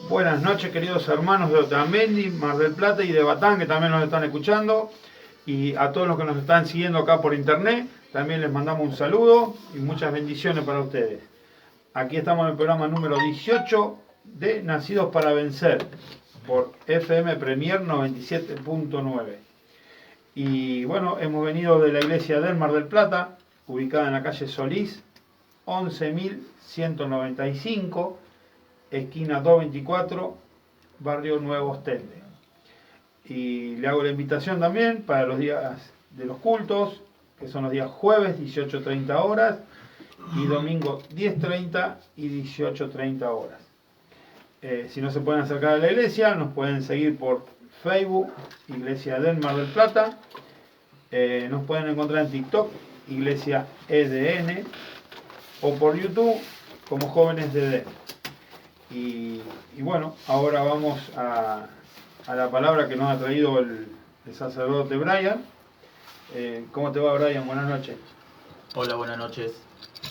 Buenas noches, queridos hermanos de Otamendi, Mar del Plata y de Batán, que también nos están escuchando. Y a todos los que nos están siguiendo acá por internet, también les mandamos un saludo y muchas bendiciones para ustedes. Aquí estamos en el programa número 18 de Nacidos para Vencer, por FM Premier 97.9. Y bueno, hemos venido de la iglesia del Mar del Plata, ubicada en la calle Solís, 11.195, esquina 224, barrio Nuevo Ostende. Y le hago la invitación también para los días de los cultos, que son los días jueves 18:30 horas y domingo 10:30 y 18:30 horas. Si no se pueden acercar a la iglesia, nos pueden seguir por Facebook, Iglesia del Mar del Plata. Nos pueden encontrar en TikTok, Iglesia EDN, o por YouTube como Jóvenes de Edén. Y bueno, ahora vamos a la palabra que nos ha traído el sacerdote Brian. ¿Cómo te va, Brian? Buenas noches. Hola, buenas noches.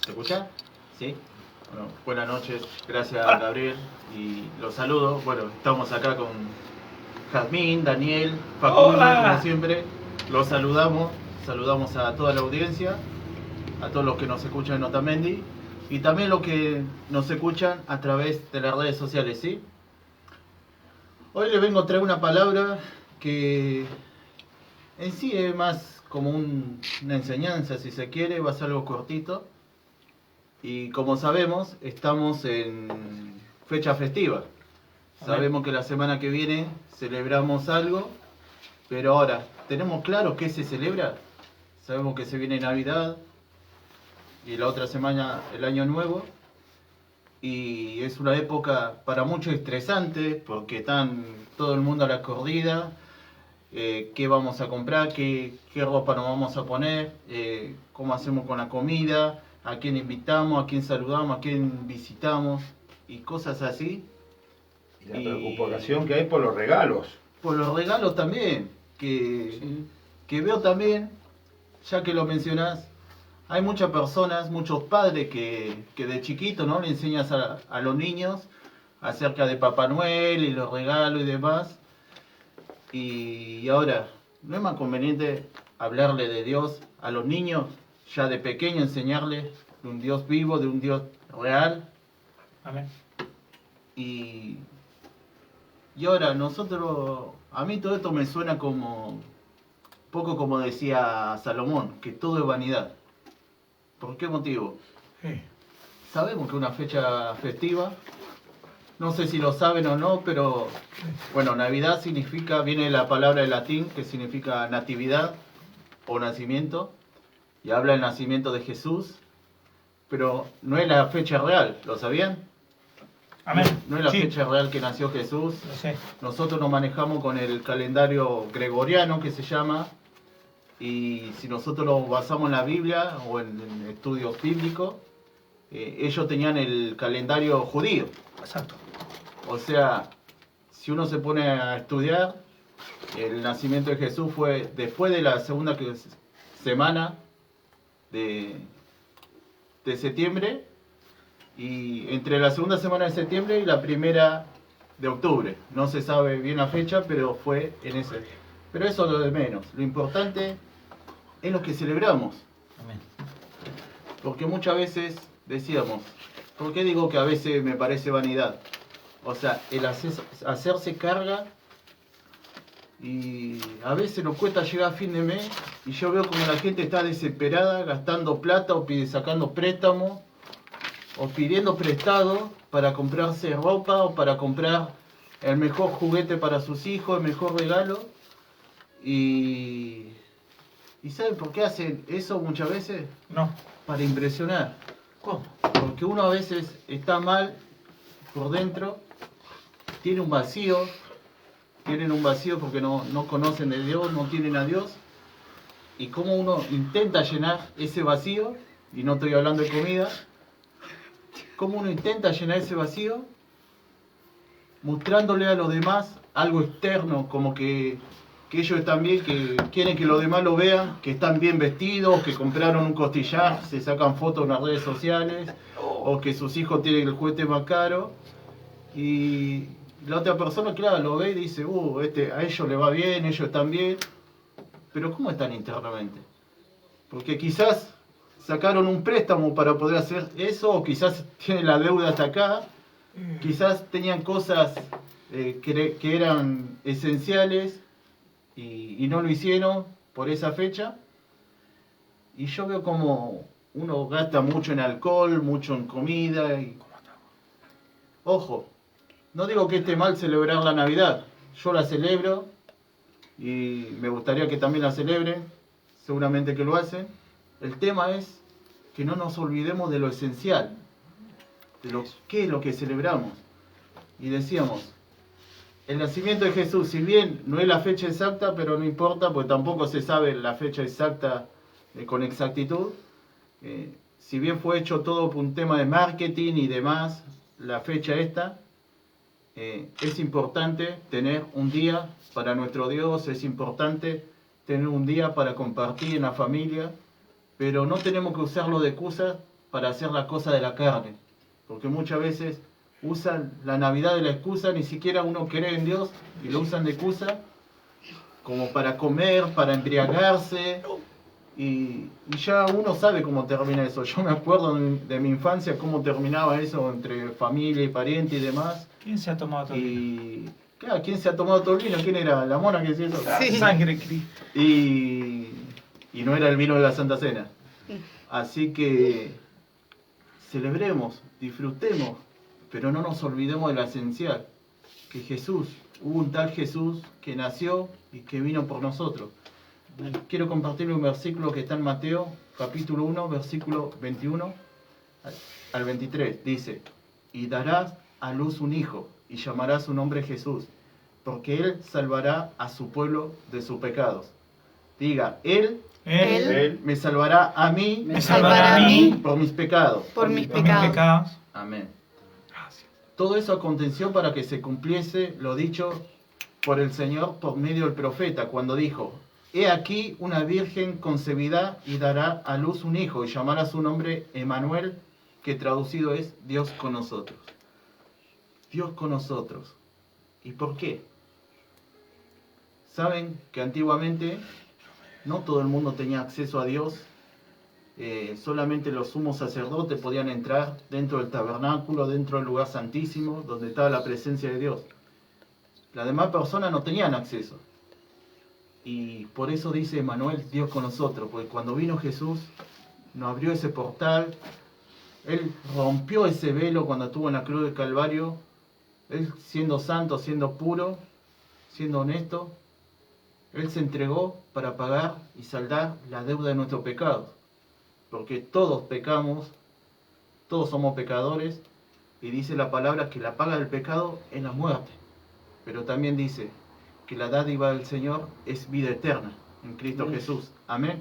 ¿Se escucha? ¿Sí? Bueno, buenas noches. Gracias, Gabriel. Y los saludo. Bueno, estamos acá con Jazmín, Daniel, Facundo, como siempre. Los saludamos. Saludamos a toda la audiencia, a todos los que nos escuchan en Otamendi y también los que nos escuchan a través de las redes sociales, ¿sí? Hoy les vengo a traer una palabra que en sí es más como una enseñanza, si se quiere, va a ser algo cortito. Y como sabemos, estamos en fecha festiva. Sabemos que la semana que viene celebramos algo, pero ahora, ¿tenemos claro qué se celebra? Sabemos que se viene Navidad y la otra semana el Año Nuevo. Y es una época para muchos estresante porque están todo el mundo a la corrida. ¿Qué vamos a comprar? ¿Qué ropa nos vamos a poner? ¿Cómo hacemos con la comida? ¿A quién invitamos? ¿A quién saludamos? ¿A quién visitamos? Y cosas así. Y la preocupación que hay por los regalos. Por los regalos también, que veo también, ya que lo mencionás, hay muchas personas, muchos padres que de chiquito, ¿no?, le enseñas a los niños acerca de Papá Noel y los regalos y demás. Y ahora, ¿no es más conveniente hablarle de Dios a los niños, ya de pequeño enseñarles de un Dios vivo, de un Dios real? Amén. Y ahora nosotros, a mí todo esto me suena como, poco como decía Salomón, que todo es vanidad. ¿Por qué motivo? Sí. Sabemos que es una fecha festiva, no sé si lo saben o no, pero bueno, Navidad significa, viene la palabra de latín que significa natividad o nacimiento, y habla del nacimiento de Jesús, pero no es la fecha real, ¿lo sabían? Amén. No es la Sí. fecha real que nació Jesús. Sí. Nosotros nos manejamos con el calendario gregoriano, que se llama, y si nosotros lo basamos en la Biblia o en estudios bíblicos, ellos tenían el calendario judío. Exacto. O sea, si uno se pone a estudiar, el nacimiento de Jesús fue después de la segunda semana de septiembre, y entre la segunda semana de septiembre y la primera de octubre. No se sabe bien la fecha, pero fue en ese. Pero eso es lo de menos. Lo importante es lo que celebramos. Amén. Porque muchas veces decíamos, ¿por qué digo que a veces me parece vanidad? O sea, el hacerse carga, y a veces nos cuesta llegar a fin de mes y yo veo como la gente está desesperada gastando plata o sacando préstamos o pidiendo prestado para comprarse ropa o para comprar el mejor juguete para sus hijos, el mejor regalo. ¿Y saben por qué hacen eso muchas veces? No. Para impresionar. ¿Cómo? Porque uno a veces está mal por dentro, tiene un vacío, tienen un vacío porque no conocen de Dios, no tienen a Dios. Y cómo uno intenta llenar ese vacío, y no estoy hablando de comida, cómo uno intenta llenar ese vacío mostrándole a los demás algo externo, como que ellos están bien, que quieren que los demás lo vean, que están bien vestidos, que compraron un costillar, se sacan fotos en las redes sociales, o que sus hijos tienen el juguete más caro. Y La otra persona, claro, lo ve y dice, a ellos le va bien, ellos están bien. Pero ¿cómo están internamente? Porque quizás sacaron un préstamo para poder hacer eso, o quizás tienen la deuda hasta acá, quizás tenían cosas que eran esenciales y no lo hicieron por esa fecha. Y yo veo como uno gasta mucho en alcohol, mucho en comida. Ojo, no digo que esté mal celebrar la Navidad, yo la celebro y me gustaría que también la celebren, seguramente que lo hacen. El tema es que no nos olvidemos de lo esencial, de qué es lo que celebramos. Y decíamos, el nacimiento de Jesús, si bien no es la fecha exacta, pero no importa, porque tampoco se sabe la fecha exacta con exactitud. Si bien fue hecho todo por un tema de marketing y demás, la fecha esta, es importante tener un día para nuestro Dios, es importante tener un día para compartir en la familia, pero no tenemos que usarlo de excusa para hacer la cosa de la carne, porque muchas veces usan la Navidad de la excusa, ni siquiera uno cree en Dios y lo usan de excusa como para comer, para embriagarse, y ya uno sabe cómo termina eso. Yo me acuerdo de mi infancia cómo terminaba eso entre familia y pariente y demás. ¿Quién se ha tomado todo el vino? Y claro, ¿quién se ha tomado todo el vino? ¿Quién era? ¿La mona que decía eso? Sí. Sangre Cristo. Y no era el vino de la Santa Cena. Así que celebremos, disfrutemos, pero no nos olvidemos de lo esencial, que Jesús, hubo un tal Jesús que nació y que vino por nosotros. Quiero compartirle un versículo que está en Mateo, capítulo 1, versículo 21 al 23. Dice, y darás a luz un hijo, y llamará su nombre Jesús, porque él salvará a su pueblo de sus pecados. Diga, él me salvará a mí, por mis pecados. Por mis pecados. Amén. Todo eso aconteció para que se cumpliese lo dicho por el Señor por medio del profeta, cuando dijo, he aquí una virgen concebirá y dará a luz un hijo, y llamará su nombre Emmanuel, que traducido es Dios con nosotros. Dios con nosotros. ¿Y por qué? Saben que antiguamente no todo el mundo tenía acceso a Dios. Solamente los sumos sacerdotes podían entrar dentro del tabernáculo, dentro del lugar santísimo, donde estaba la presencia de Dios. Las demás personas no tenían acceso. Y por eso dice Emmanuel, Dios con nosotros, porque cuando vino Jesús, nos abrió ese portal, Él rompió ese velo cuando estuvo en la cruz del Calvario, Él siendo santo, siendo puro, siendo honesto, Él se entregó para pagar y saldar la deuda de nuestros pecados. Porque todos pecamos, todos somos pecadores, y dice la palabra que la paga del pecado es la muerte. Pero también dice que la dádiva del Señor es vida eterna en Cristo Jesús. Amén.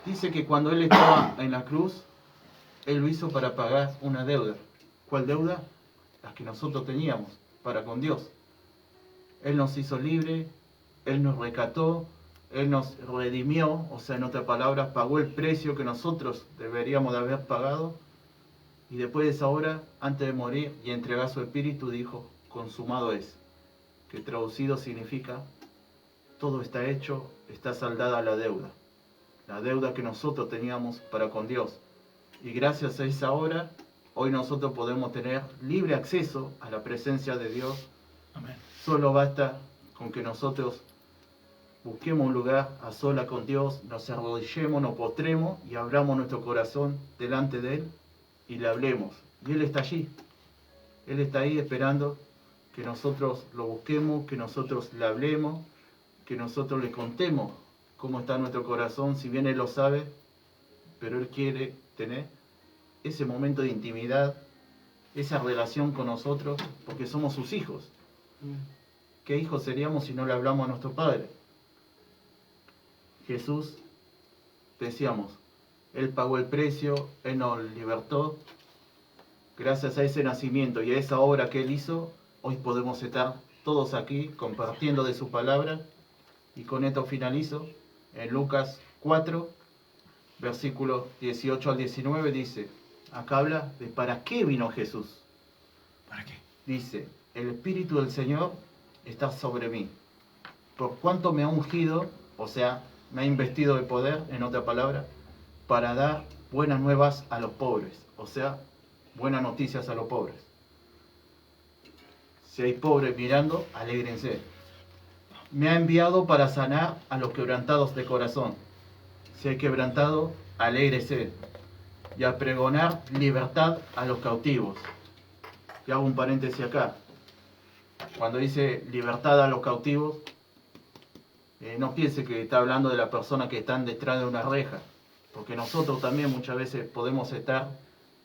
Dice que cuando Él estaba en la cruz, Él lo hizo para pagar una deuda. ¿Cuál deuda? La que nosotros teníamos para con Dios. Él nos hizo libre, Él nos rescató, Él nos redimió, o sea, en otras palabras, pagó el precio que nosotros deberíamos de haber pagado. Y después de esa hora, antes de morir y entregar su espíritu, dijo, consumado es. Que traducido significa, todo está hecho, está saldada la deuda. La deuda que nosotros teníamos para con Dios. Y gracias a esa hora, hoy nosotros podemos tener libre acceso a la presencia de Dios. Amén. Solo basta con que nosotros busquemos un lugar a sola con Dios, nos arrodillemos, nos postremos y abramos nuestro corazón delante de Él y le hablemos. Y Él está allí. Él está ahí esperando que nosotros lo busquemos, que nosotros le hablemos, que nosotros le contemos cómo está nuestro corazón, si bien Él lo sabe, pero Él quiere tener ese momento de intimidad, esa relación con nosotros, porque somos sus hijos. ¿Qué hijos seríamos si no le hablamos a nuestro Padre? Jesús, decíamos, Él pagó el precio, Él nos libertó. Gracias a ese nacimiento y a esa obra que Él hizo, hoy podemos estar todos aquí compartiendo de su palabra. Y con esto finalizo. En Lucas 4, versículos 18 al 19 dice, acá habla de para qué vino Jesús. ¿Para qué? dice, el Espíritu del Señor está sobre mí, por cuanto me ha ungido, o sea, me ha investido de poder, en otra palabra, para dar buenas nuevas a los pobres, o sea, buenas noticias a los pobres. Si hay pobres mirando, alégrense. Me ha enviado para sanar a los quebrantados de corazón. Si hay quebrantado, alégrese. Y a pregonar libertad a los cautivos. Y hago un paréntesis acá. Cuando dice libertad a los cautivos, no piense que está hablando de la persona que están detrás de una reja. Porque nosotros también muchas veces podemos estar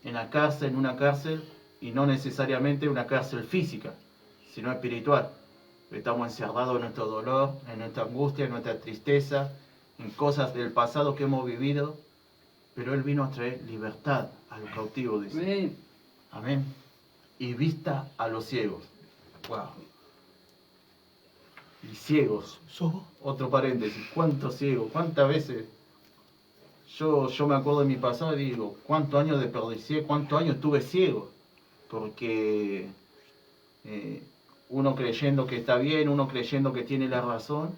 en la cárcel, en una cárcel, y no necesariamente una cárcel física, sino espiritual. Estamos encerrados en nuestro dolor, en nuestra angustia, en nuestra tristeza, en cosas del pasado que hemos vivido, pero Él vino a traer libertad a los cautivos, dice. Amén. Amén. Y vista a los ciegos. Wow. Y ciegos. Otro paréntesis. ¿Cuántos ciegos? ¿Cuántas veces? Yo me acuerdo de mi pasado y digo, ¿cuántos años desperdicié? ¿Cuántos años estuve ciego? Porque uno creyendo que está bien, uno creyendo que tiene la razón,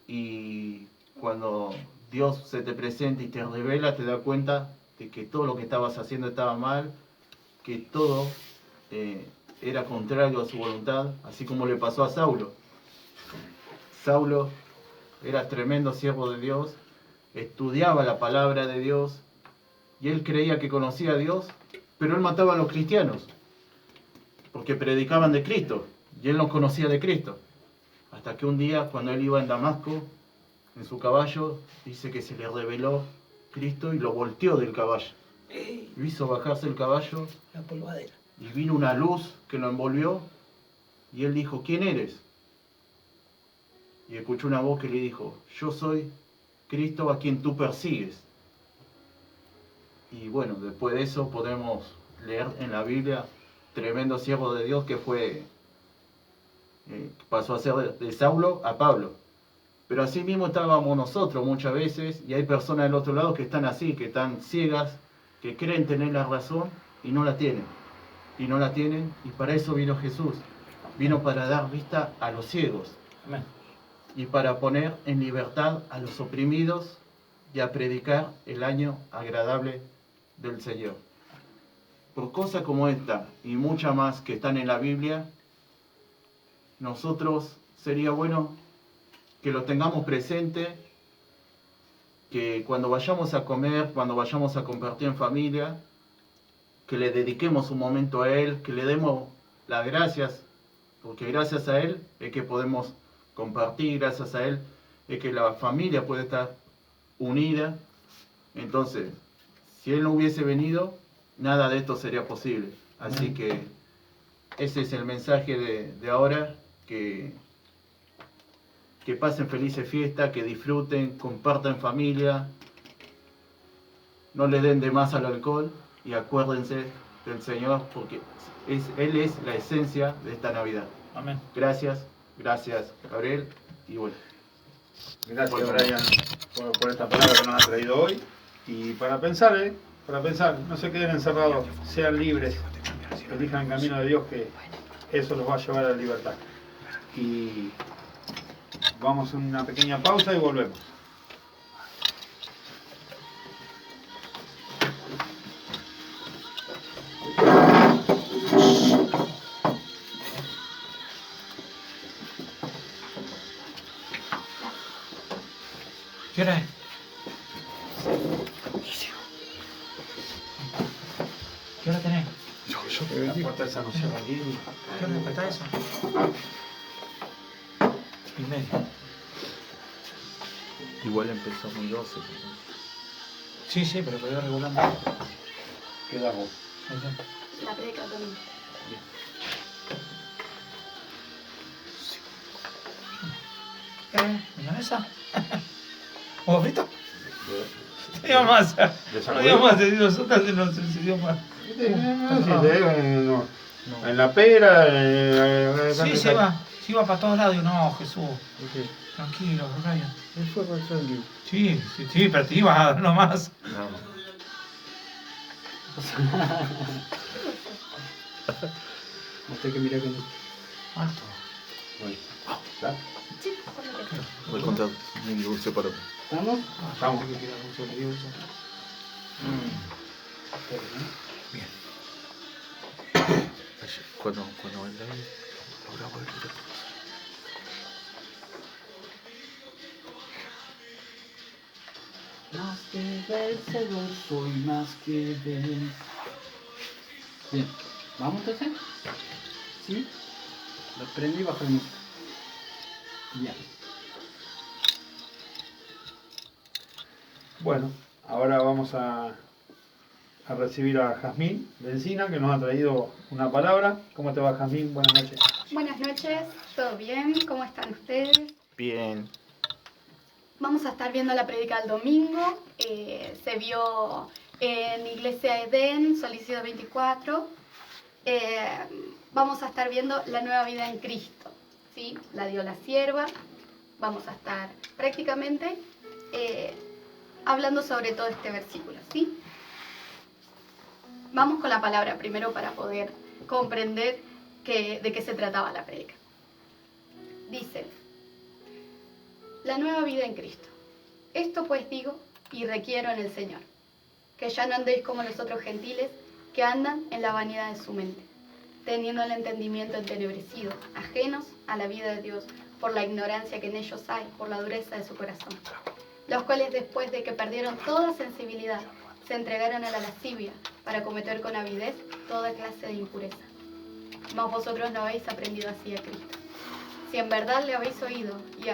y cuando Dios se te presenta y te revela, te das cuenta de que todo lo que estabas haciendo estaba mal, que todo era contrario a su voluntad, así como le pasó a Saulo. Saulo era tremendo siervo de Dios, estudiaba la palabra de Dios, y él creía que conocía a Dios, pero él mataba a los cristianos, porque predicaban de Cristo, y él no conocía de Cristo. Hasta que un día, cuando él iba en Damasco, en su caballo, dice que se le reveló Cristo y lo volteó del caballo. Lo hizo bajarse el caballo, La polvadera. y vino una luz que lo envolvió, y él dijo, ¿quién eres? Y escuchó una voz que le dijo, yo soy Cristo a quien tú persigues. Y bueno, después de eso podemos leer en la Biblia tremendo siervo de Dios que fue, pasó a ser de Saulo a Pablo. Pero así mismo estábamos nosotros muchas veces, y hay personas del otro lado que están así, que están ciegas, que creen tener la razón y no la tienen. Y no la tienen, y para eso vino Jesús. Vino para dar vista a los ciegos. Amén. Y para poner en libertad a los oprimidos y a predicar el año agradable del Señor. Por cosas como esta y muchas más que están en la Biblia, nosotros sería bueno que lo tengamos presente, que cuando vayamos a comer, cuando vayamos a compartir en familia, que le dediquemos un momento a Él, que le demos las gracias, porque gracias a Él es que podemos compartir, gracias a Él es que la familia puede estar unida. Entonces, si Él no hubiese venido, nada de esto sería posible. Así que ese es el mensaje de ahora, que pasen felices fiestas, que disfruten, compartan en familia, no le den de más al alcohol y acuérdense del Señor, porque Él es la esencia de esta Navidad. Amén. Gracias, Gabriel, y bueno. Gracias, Bueno. Brian, por esta palabra que nos ha traído hoy. Y para pensar, no se queden encerrados, sean libres, elijan el camino de Dios, que eso los va a llevar a la libertad. Y vamos a una pequeña pausa y volvemos. ¿Qué hora es? ¿Qué hora tenés? La puerta esa no cierra aquí. ¿Qué hora está eso? 1:30. Igual empezó muy 12. Sí, sí, pero voy regulando. Quedamos. La predica también. ¿Milanesa? ¿Huevo frito? Te digo más. No digo más, te digo, nosotros no sé si digo más. En la pera. Sí, se va para todos lados. Digo, no, Jesús. Tranquilo, Brian. Sí, pero te ibas a dar nomás. Usted que mira que no. Alto. Voy. ¿Está? Sí, cuando quieras. Voy contando. Mi dulce para. ¿Estamos? Estamos. Bien. Cuando venga ahí, ahora voy a ir. Más que vencedor, soy más que vencedor. Bien, ¿vamos entonces? ¿Sí? Lo prendo y bajo el música. Bien. Bueno, ahora vamos a recibir a Jazmín de Encina, que nos ha traído una palabra. ¿Cómo te va, Jazmín? Buenas noches. Buenas noches, ¿todo bien? ¿Cómo están ustedes? Bien. Vamos a estar viendo la prédica del domingo. Se vio en Iglesia Edén, Solicitud 24. Vamos a estar viendo la nueva vida en Cristo. ¿Sí? La dio la sierva. Vamos a estar prácticamente hablando sobre todo este versículo. ¿Sí? Vamos con la palabra primero para poder comprender de qué se trataba la prédica. Dice: la nueva vida en Cristo. Esto pues digo y requiero en el Señor, que ya no andéis como los otros gentiles que andan en la vanidad de su mente, teniendo el entendimiento entenebrecido, ajenos a la vida de Dios por la ignorancia que en ellos hay, por la dureza de su corazón, los cuales después de que perdieron toda sensibilidad, se entregaron a la lascivia para cometer con avidez toda clase de impureza. Mas vosotros no habéis aprendido así a Cristo. Si en verdad le habéis oído y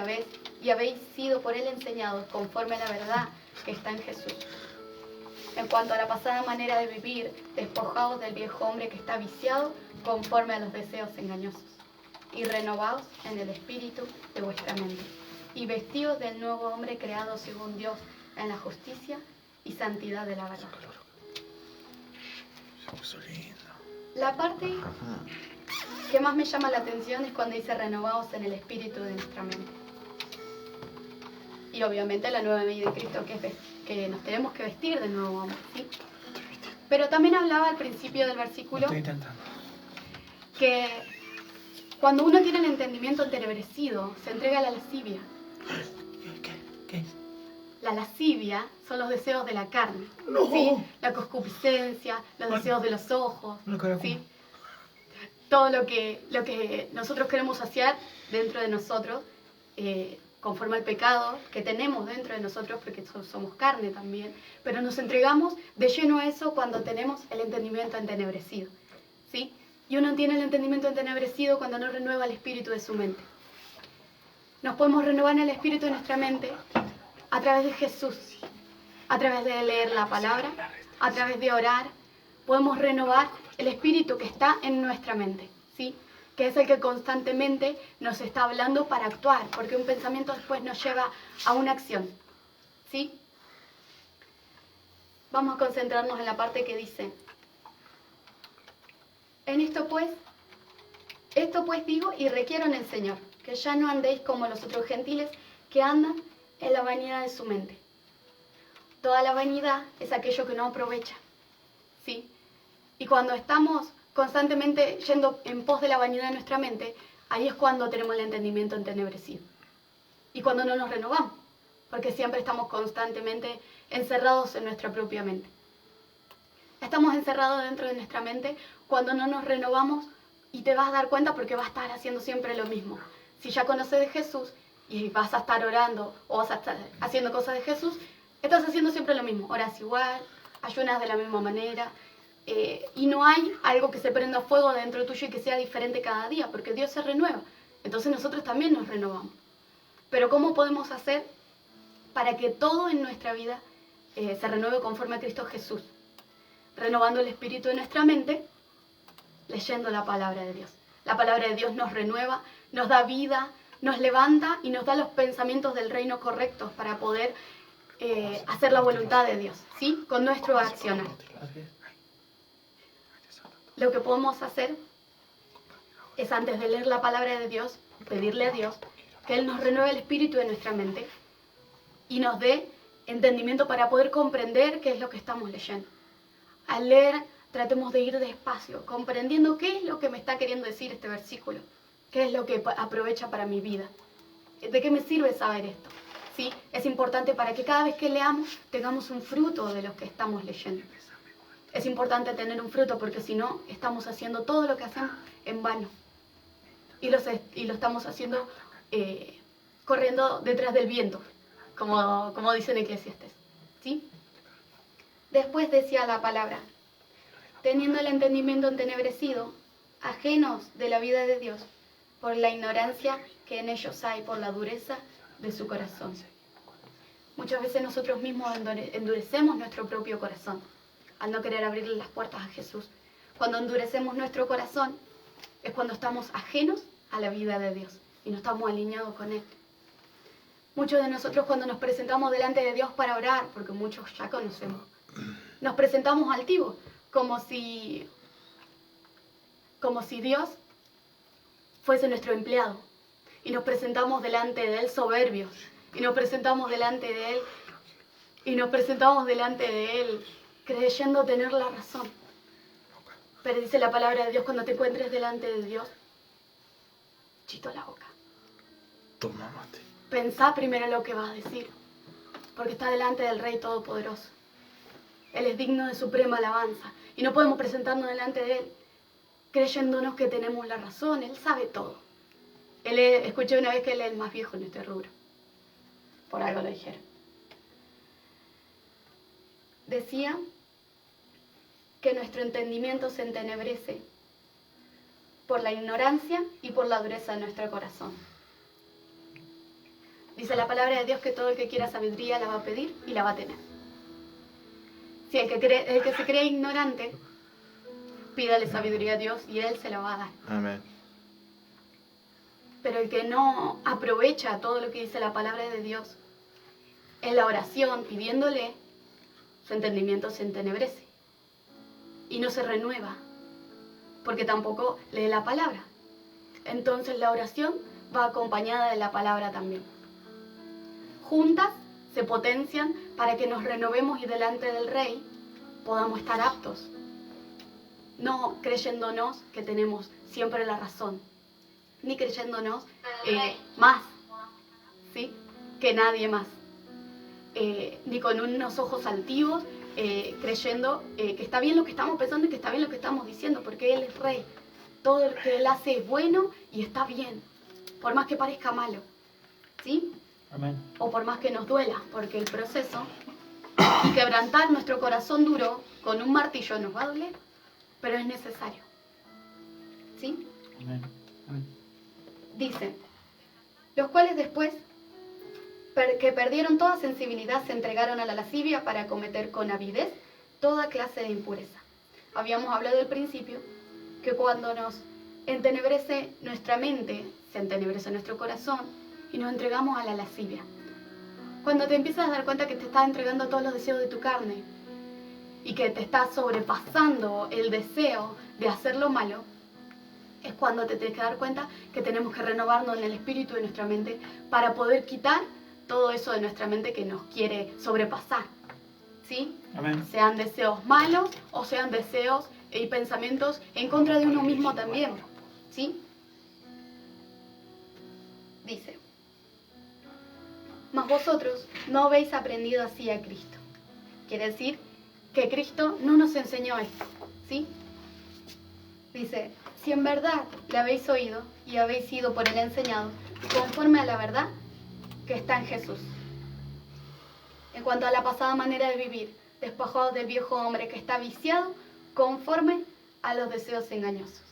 habéis sido por él enseñados conforme a la verdad que está en Jesús. En cuanto a la pasada manera de vivir, despojaos del viejo hombre que está viciado conforme a los deseos engañosos, y renovaos en el espíritu de vuestra mente, y vestidos del nuevo hombre creado según Dios en la justicia y santidad de la verdad. La parte que más me llama la atención es cuando dice renovados en el espíritu de nuestra mente. Y obviamente la nueva vida en Cristo, que nos tenemos que vestir de nuevo hombre, ¿sí? Pero también hablaba al principio del versículo Estoy intentando. que cuando uno tiene el entendimiento entenebrecido, se entrega a la lascivia. ¿Qué es? La lascivia son los deseos de la carne, No. ¿sí? La concupiscencia, los deseos de los ojos, No, carajo. ¿sí? Todo lo que nosotros queremos saciar dentro de nosotros, conforme al pecado que tenemos dentro de nosotros, porque somos carne también, pero nos entregamos de lleno a eso cuando tenemos el entendimiento entenebrecido, ¿sí? Y uno tiene el entendimiento entenebrecido cuando no renueva el espíritu de su mente. Nos podemos renovar en el espíritu de nuestra mente a través de Jesús, a través de leer la palabra, a través de orar. Podemos renovar el espíritu que está en nuestra mente, ¿sí? Que es el que constantemente nos está hablando para actuar, porque un pensamiento después nos lleva a una acción, ¿sí? Vamos a concentrarnos en la parte que dice: esto pues digo y requiero en el Señor, que ya no andéis como los otros gentiles que andan en la vanidad de su mente. Toda la vanidad es aquello que no aprovecha, ¿sí? Y cuando estamos constantemente yendo en pos de la vanidad de nuestra mente, ahí es cuando tenemos el entendimiento entenebrecido. Y cuando no nos renovamos, porque siempre estamos constantemente encerrados en nuestra propia mente. Estamos encerrados dentro de nuestra mente cuando no nos renovamos, y te vas a dar cuenta porque vas a estar haciendo siempre lo mismo. Si ya conoces de Jesús y vas a estar orando o vas a estar haciendo cosas de Jesús, estás haciendo siempre lo mismo. Oras igual, ayunas de la misma manera, y no hay algo que se prenda fuego dentro tuyo y que sea diferente cada día, porque Dios se renueva. Entonces nosotros también nos renovamos. Pero ¿cómo podemos hacer para que todo en nuestra vida se renueve conforme a Cristo Jesús? Renovando el espíritu de nuestra mente, leyendo la palabra de Dios. La palabra de Dios nos renueva, nos da vida, nos levanta y nos da los pensamientos del reino correctos para poder hacer la voluntad de Dios, ¿sí? Con nuestro accionar. Lo que podemos hacer es, antes de leer la palabra de Dios, pedirle a Dios que Él nos renueve el espíritu de nuestra mente y nos dé entendimiento para poder comprender qué es lo que estamos leyendo. Al leer tratemos de ir despacio, comprendiendo qué es lo que me está queriendo decir este versículo, qué es lo que aprovecha para mi vida, de qué me sirve saber esto. ¿Sí? Es importante para que cada vez que leamos tengamos un fruto de lo que estamos leyendo. Es importante tener un fruto porque si no, estamos haciendo todo lo que hacemos en vano. Y lo estamos haciendo corriendo detrás del viento, como dice en Eclesiastes. ¿Sí? Después decía la palabra, teniendo el entendimiento entenebrecido, ajenos de la vida de Dios, por la ignorancia que en ellos hay, por la dureza de su corazón. Muchas veces nosotros mismos endurecemos nuestro propio corazón al no querer abrirle las puertas a Jesús. Cuando endurecemos nuestro corazón es cuando estamos ajenos a la vida de Dios y no estamos alineados con Él. Muchos de nosotros cuando nos presentamos delante de Dios para orar, porque muchos ya conocemos, nos presentamos altivos, como si Dios fuese nuestro empleado. Y nos presentamos delante de Él soberbios. Y nos presentamos delante de Él creyendo tener la razón. Pero dice la palabra de Dios, cuando te encuentres delante de Dios, chito la boca. Toma mate. Pensá primero lo que vas a decir, porque está delante del Rey Todopoderoso. Él es digno de suprema alabanza. Y no podemos presentarnos delante de Él creyéndonos que tenemos la razón. Él sabe todo. Escuché una vez que Él es el más viejo en este rubro. Por algo lo dijeron. Decía que nuestro entendimiento se entenebrece por la ignorancia y por la dureza de nuestro corazón. Dice la palabra de Dios que todo el que quiera sabiduría la va a pedir y la va a tener. Si el que se cree ignorante, pídale sabiduría a Dios y Él se la va a dar. Amén. Pero el que no aprovecha todo lo que dice la palabra de Dios en la oración, pidiéndole, su entendimiento se entenebrece y no se renueva, porque tampoco lee la palabra. Entonces la oración va acompañada de la palabra también. Juntas se potencian para que nos renovemos y delante del Rey podamos estar aptos, no creyéndonos que tenemos siempre la razón, ni creyéndonos más, ¿sí?, que nadie más, ni con unos ojos altivos, creyendo que está bien lo que estamos pensando y que está bien lo que estamos diciendo, porque Él es Rey. Todo lo que Él hace es bueno y está bien, por más que parezca malo, ¿sí? Amén. O por más que nos duela, porque el proceso y quebrantar nuestro corazón duro con un martillo nos va a doler, pero es necesario, ¿sí? Amén. Dice, los cuales después que perdieron toda sensibilidad se entregaron a la lascivia para cometer con avidez toda clase de impureza. Habíamos hablado al principio que cuando nos entenebrece nuestra mente, se entenebrece nuestro corazón y nos entregamos a la lascivia. Cuando te empiezas a dar cuenta que te estás entregando todos los deseos de tu carne y que te está sobrepasando el deseo de hacer lo malo, es cuando te tienes que dar cuenta que tenemos que renovarnos en el espíritu de nuestra mente para poder quitar todo eso de nuestra mente que nos quiere sobrepasar, ¿sí? Amén. Sean deseos malos o sean deseos y pensamientos en contra de uno mismo también, ¿sí? Dice, mas vosotros no habéis aprendido así a Cristo. Quiere decir que Cristo no nos enseñó esto, ¿sí? Dice, si en verdad le habéis oído y habéis sido por él enseñado, conforme a la verdad que está en Jesús. En cuanto a la pasada manera de vivir, despojados del viejo hombre que está viciado conforme a los deseos engañosos.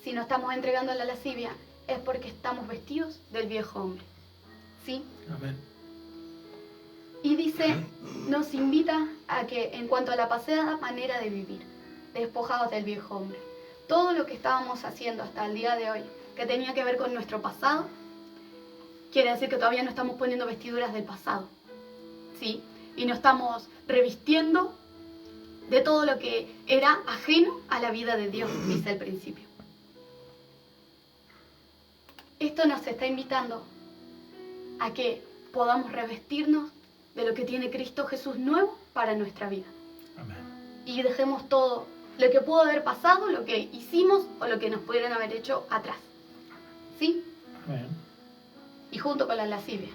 Si nos estamos entregando a la lascivia, es porque estamos vestidos del viejo hombre, ¿sí? Amén. Y dice, nos invita a que en cuanto a la pasada manera de vivir, despojados del viejo hombre, todo lo que estábamos haciendo hasta el día de hoy, que tenía que ver con nuestro pasado, quiere decir que todavía no estamos poniendo vestiduras del pasado, ¿sí? Y no estamos revistiendo de todo lo que era ajeno a la vida de Dios, dice al principio. Esto nos está invitando a que podamos revestirnos de lo que tiene Cristo Jesús nuevo para nuestra vida. Amén. y dejemos todo, lo que pudo haber pasado, lo que hicimos o lo que nos pudieron haber hecho atrás. ¿Sí? Amén. Y junto con la lascivia,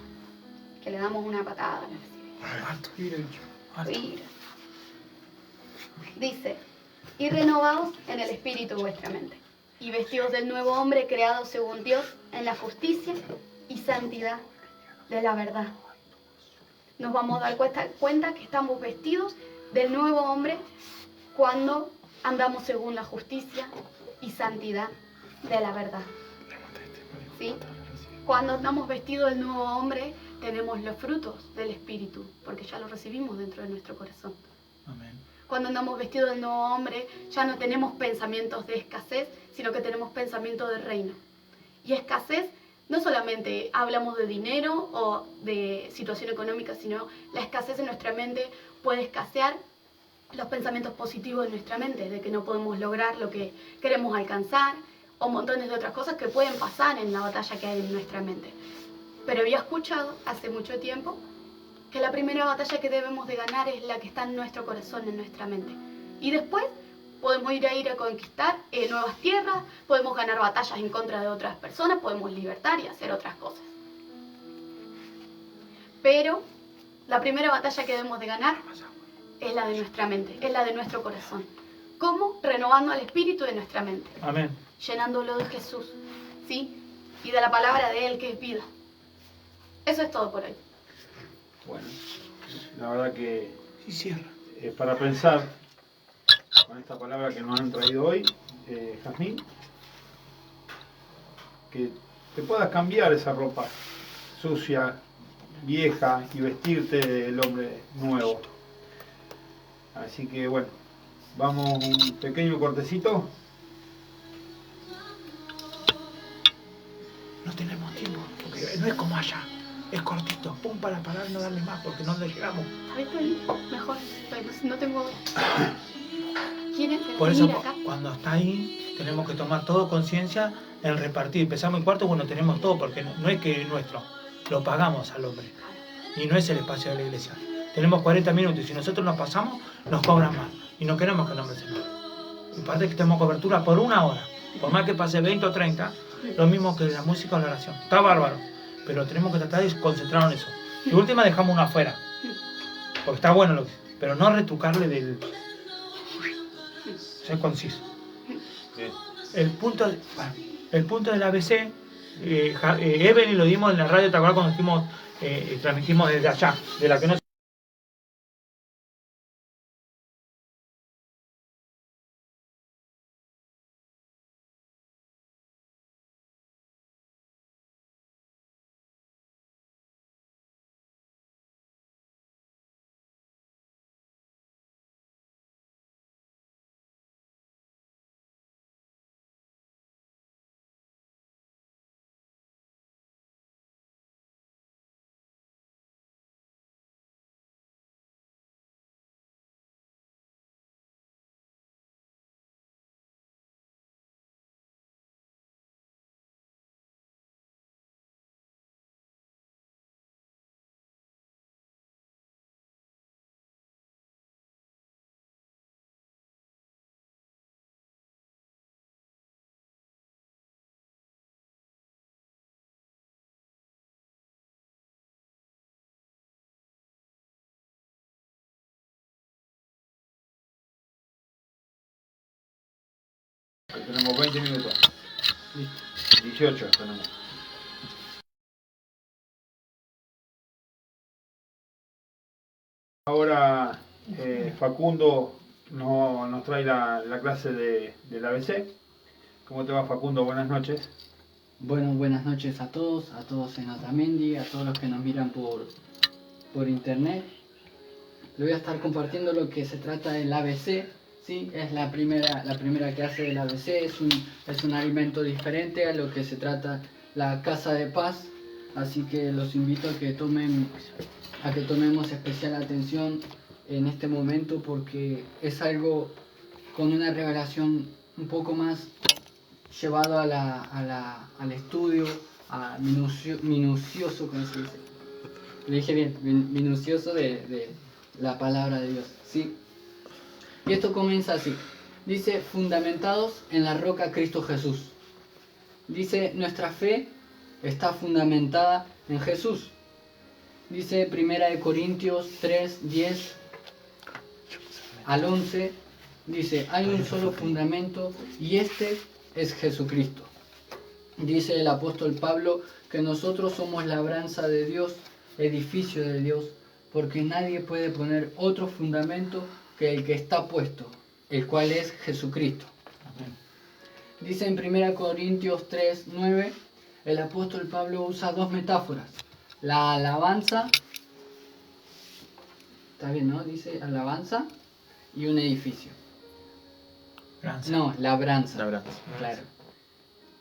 que le damos una patada a la lascivia. Alto. Ira. Dice, y renovaos en el espíritu vuestra mente, y vestidos del nuevo hombre creado según Dios en la justicia y santidad de la verdad. Nos vamos a dar cuenta que estamos vestidos del nuevo hombre cuando andamos según la justicia y santidad de la verdad. ¿Sí? Cuando andamos vestidos del nuevo hombre, tenemos los frutos del Espíritu, porque ya los recibimos dentro de nuestro corazón. Amén. Cuando andamos vestidos del nuevo hombre, ya no tenemos pensamientos de escasez, sino que tenemos pensamientos de reino. Y escasez, no solamente hablamos de dinero o de situación económica, sino la escasez en nuestra mente puede escasear los pensamientos positivos de nuestra mente, de que no podemos lograr lo que queremos alcanzar, o montones de otras cosas que pueden pasar en la batalla que hay en nuestra mente. Pero había escuchado hace mucho tiempo que la primera batalla que debemos de ganar es la que está en nuestro corazón, en nuestra mente. Y después podemos ir a conquistar nuevas tierras, podemos ganar batallas en contra de otras personas, podemos libertar y hacer otras cosas. Pero la primera batalla que debemos de ganar es la de nuestra mente, es la de nuestro corazón. ¿Cómo? Renovando al espíritu de nuestra mente. Amén. Llenándolo de Jesús, ¿sí? Y de la palabra de Él que es vida. Eso es todo por hoy. Bueno, la verdad que Y cierra. es para pensar con esta palabra que nos han traído hoy, Jazmín, que te puedas cambiar esa ropa sucia, vieja y vestirte del hombre nuevo. Así que bueno, vamos un pequeño cortecito. No tenemos tiempo, porque no es como allá. Es cortito, pum para parar y no darle más, porque no le llegamos. ¿Sabes qué? Mejor, pues no tengo... ¿Quieren Por eso, venir acá? cuando está ahí, tenemos que tomar todo conciencia en repartir. Empezamos en cuarto, bueno, tenemos todo, porque no es que es nuestro, lo pagamos al hombre. Y no es el espacio de la iglesia. Tenemos 40 minutos y si nosotros nos pasamos, nos cobran más. Y no queremos que el hombre se enoje. Y parte que tenemos cobertura por 1 hora. Por más que pase 20 o 30, lo mismo que la música o la oración. Está bárbaro. Pero tenemos que tratar de concentrarnos en eso. Y última dejamos uno afuera. Porque está bueno lo que... Pero no retrucarle del... Ser conciso. El punto del ABC, Evelyn lo dimos en la radio, ¿te acuerdas cuando transmitimos desde allá? De la que no Tenemos 20 minutos. 18 tenemos. Ahora Facundo nos trae la clase del ABC. ¿Cómo te va, Facundo? Buenas noches. Bueno, buenas noches a todos en Otamendi, a todos los que nos miran por internet. Le voy a estar compartiendo lo que se trata del ABC. Sí, es la primera clase del ABC, es un alimento diferente a lo que se trata la Casa de Paz, así que los invito a que tomemos especial atención en este momento porque es algo con una revelación un poco más llevado al estudio, minucioso, ¿cómo se dice? Le dije bien, minucioso de la palabra de Dios, ¿sí? Y esto comienza así. Dice, fundamentados en la roca Cristo Jesús. Dice, nuestra fe está fundamentada en Jesús. Dice 1 Corintios 3, 10 al 11. Dice, hay un solo fundamento y este es Jesucristo. Dice el apóstol Pablo que nosotros somos labranza de Dios, edificio de Dios, porque nadie puede poner otro fundamento que el que está puesto, el cual es Jesucristo. Dice en 1 Corintios 3, 9, el apóstol Pablo usa dos metáforas. La alabanza, está bien, ¿no? Dice alabanza y un edificio. Lanza. No, labranza. Labranza. Claro.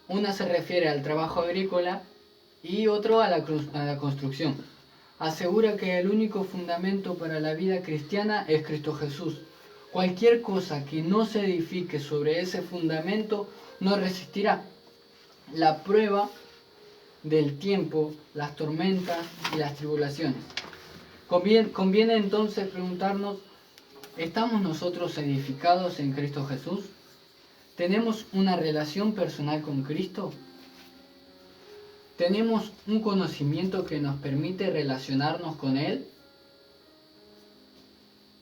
Una se refiere al trabajo agrícola y otro a la construcción. Asegura que el único fundamento para la vida cristiana es Cristo Jesús. Cualquier cosa que no se edifique sobre ese fundamento no resistirá. La prueba del tiempo, las tormentas y las tribulaciones. Conviene entonces preguntarnos, ¿estamos nosotros edificados en Cristo Jesús? ¿Tenemos una relación personal con Cristo? ¿Tenemos un conocimiento que nos permite relacionarnos con Él?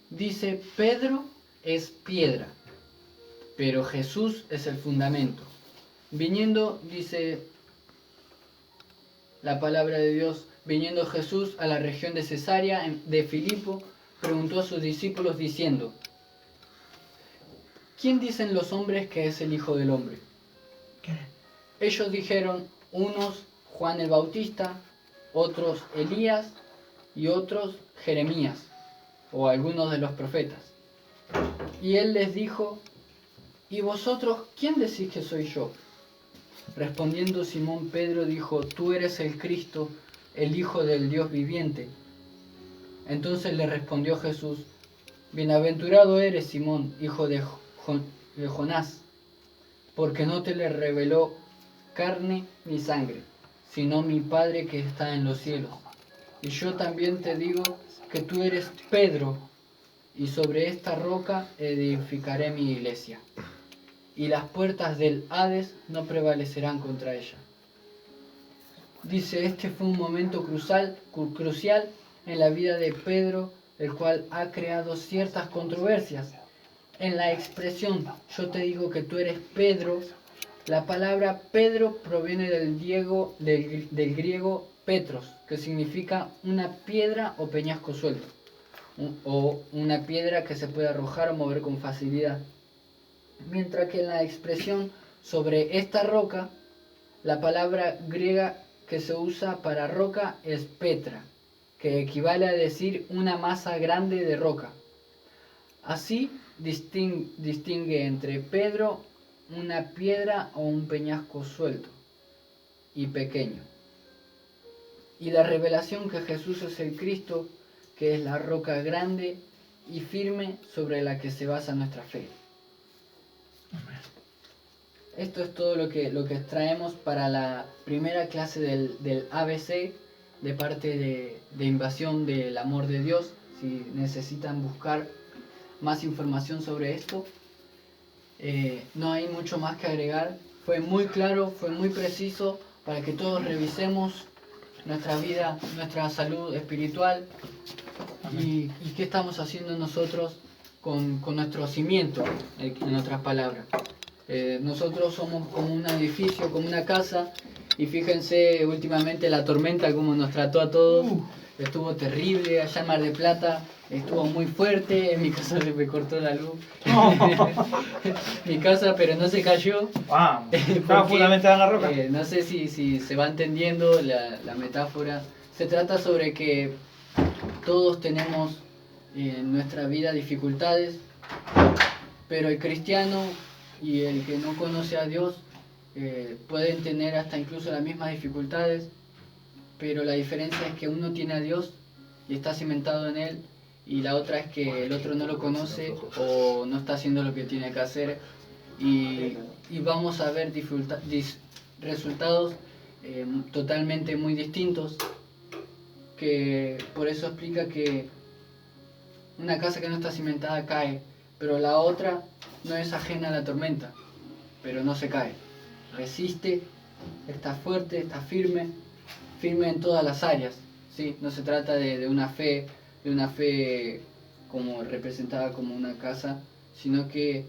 Dice, Pedro es piedra, pero Jesús es el fundamento. Viniendo, dice la palabra de Dios, viniendo Jesús a la región de Cesarea de Filipo, preguntó a sus discípulos diciendo, ¿quién dicen los hombres que es el Hijo del Hombre? ¿Quién? Ellos dijeron, unos Juan el Bautista, otros Elías y otros Jeremías, o algunos de los profetas. Y él les dijo, ¿y vosotros quién decís que soy yo? Respondiendo Simón Pedro dijo, tú eres el Cristo, el Hijo del Dios viviente. Entonces le respondió Jesús, bienaventurado eres Simón, hijo de Jonás, porque no te le reveló carne ni sangre, sino mi Padre que está en los cielos. Y yo también te digo que tú eres Pedro, y sobre esta roca edificaré mi iglesia, y las puertas del Hades no prevalecerán contra ella. Dice, este fue un momento crucial en la vida de Pedro, el cual ha creado ciertas controversias. En la expresión, yo te digo que tú eres Pedro, la palabra Pedro proviene del griego Petros, que significa una piedra o peñasco suelto, o una piedra que se puede arrojar o mover con facilidad. Mientras que en la expresión sobre esta roca, la palabra griega que se usa para roca es Petra, que equivale a decir una masa grande de roca. Así distingue entre Pedro, una piedra o un peñasco suelto y pequeño. Y la revelación que Jesús es el Cristo, que es la roca grande y firme sobre la que se basa nuestra fe. Esto es todo lo que traemos para la primera clase del ABC, de parte de Invasión del Amor de Dios. Si necesitan buscar más información sobre esto, no hay mucho más que agregar. Fue muy claro, fue muy preciso para que todos revisemos nuestra vida, nuestra salud espiritual y qué estamos haciendo nosotros con nuestro cimiento, en otras palabras. Nosotros somos como un edificio, como una casa, y fíjense últimamente la tormenta como nos trató a todos. Estuvo terrible allá en Mar del Plata, estuvo muy fuerte, en mi casa se me cortó la luz. Mi casa, pero no se cayó. Estaba fundamentada en la roca. No sé si se va entendiendo la metáfora. Se trata sobre que todos tenemos en nuestra vida dificultades, pero el cristiano y el que no conoce a Dios pueden tener hasta incluso las mismas dificultades, pero la diferencia es que uno tiene a Dios y está cimentado en Él, y la otra es que el otro no lo conoce o no está haciendo lo que tiene que hacer, y vamos a ver resultados totalmente muy distintos, que por eso explica que una casa que no está cimentada cae, pero la otra no es ajena a la tormenta, pero no se cae. Resiste, está fuerte, está firme en todas las áreas, ¿sí? No se trata de una fe como representada como una casa, sino que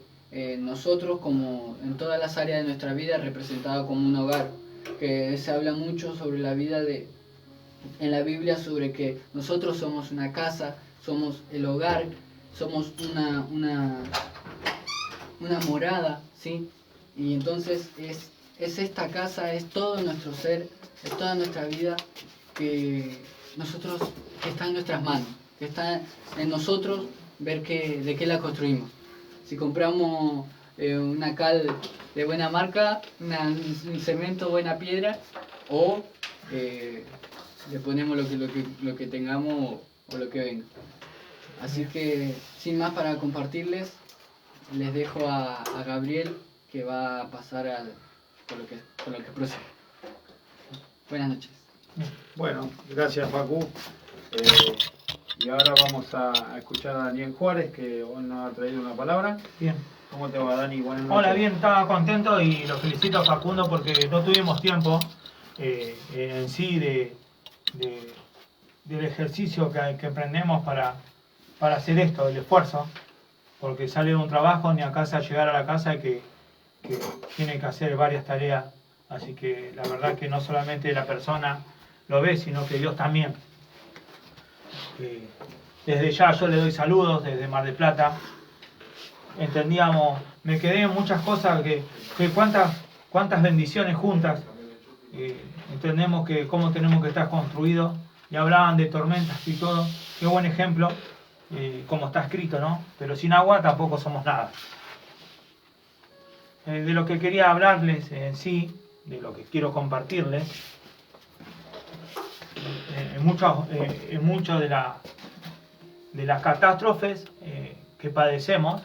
nosotros, como en todas las áreas de nuestra vida, representado como un hogar, que se habla mucho sobre la vida en la Biblia, sobre que nosotros somos una casa, somos el hogar, somos una morada, ¿sí? Y entonces es esta casa, es todo nuestro ser, es toda nuestra vida que está en nuestras manos, que está en nosotros ver de qué la construimos. Si compramos una cal de buena marca, un cemento, buena piedra, o le ponemos lo que tengamos o lo que venga. Así que, sin más para compartirles, les dejo a Gabriel, que va a pasar con lo que prosigue. Buenas noches. Bueno, gracias Facu. Y ahora vamos a escuchar a Daniel Juárez, que hoy nos ha traído una palabra. Bien. ¿Cómo te va, Dani? Buenas noches. Hola, bien, estaba contento y lo felicito a Facundo porque no tuvimos tiempo en sí del ejercicio que emprendemos para hacer esto, el esfuerzo, porque sale de un trabajo ni a casa, llegar a la casa que tiene que hacer varias tareas, así que la verdad que no solamente la persona lo ve, sino que Dios también. Desde ya yo le doy saludos desde Mar del Plata. Entendíamos, me quedé en muchas cosas que cuántas bendiciones juntas. Entendemos que cómo tenemos que estar construidos y hablaban de tormentas y todo. Qué buen ejemplo, como está escrito, ¿no? Pero sin agua tampoco somos nada. De lo que quería hablarles en sí, de lo que quiero compartirles, en muchas de las catástrofes que padecemos,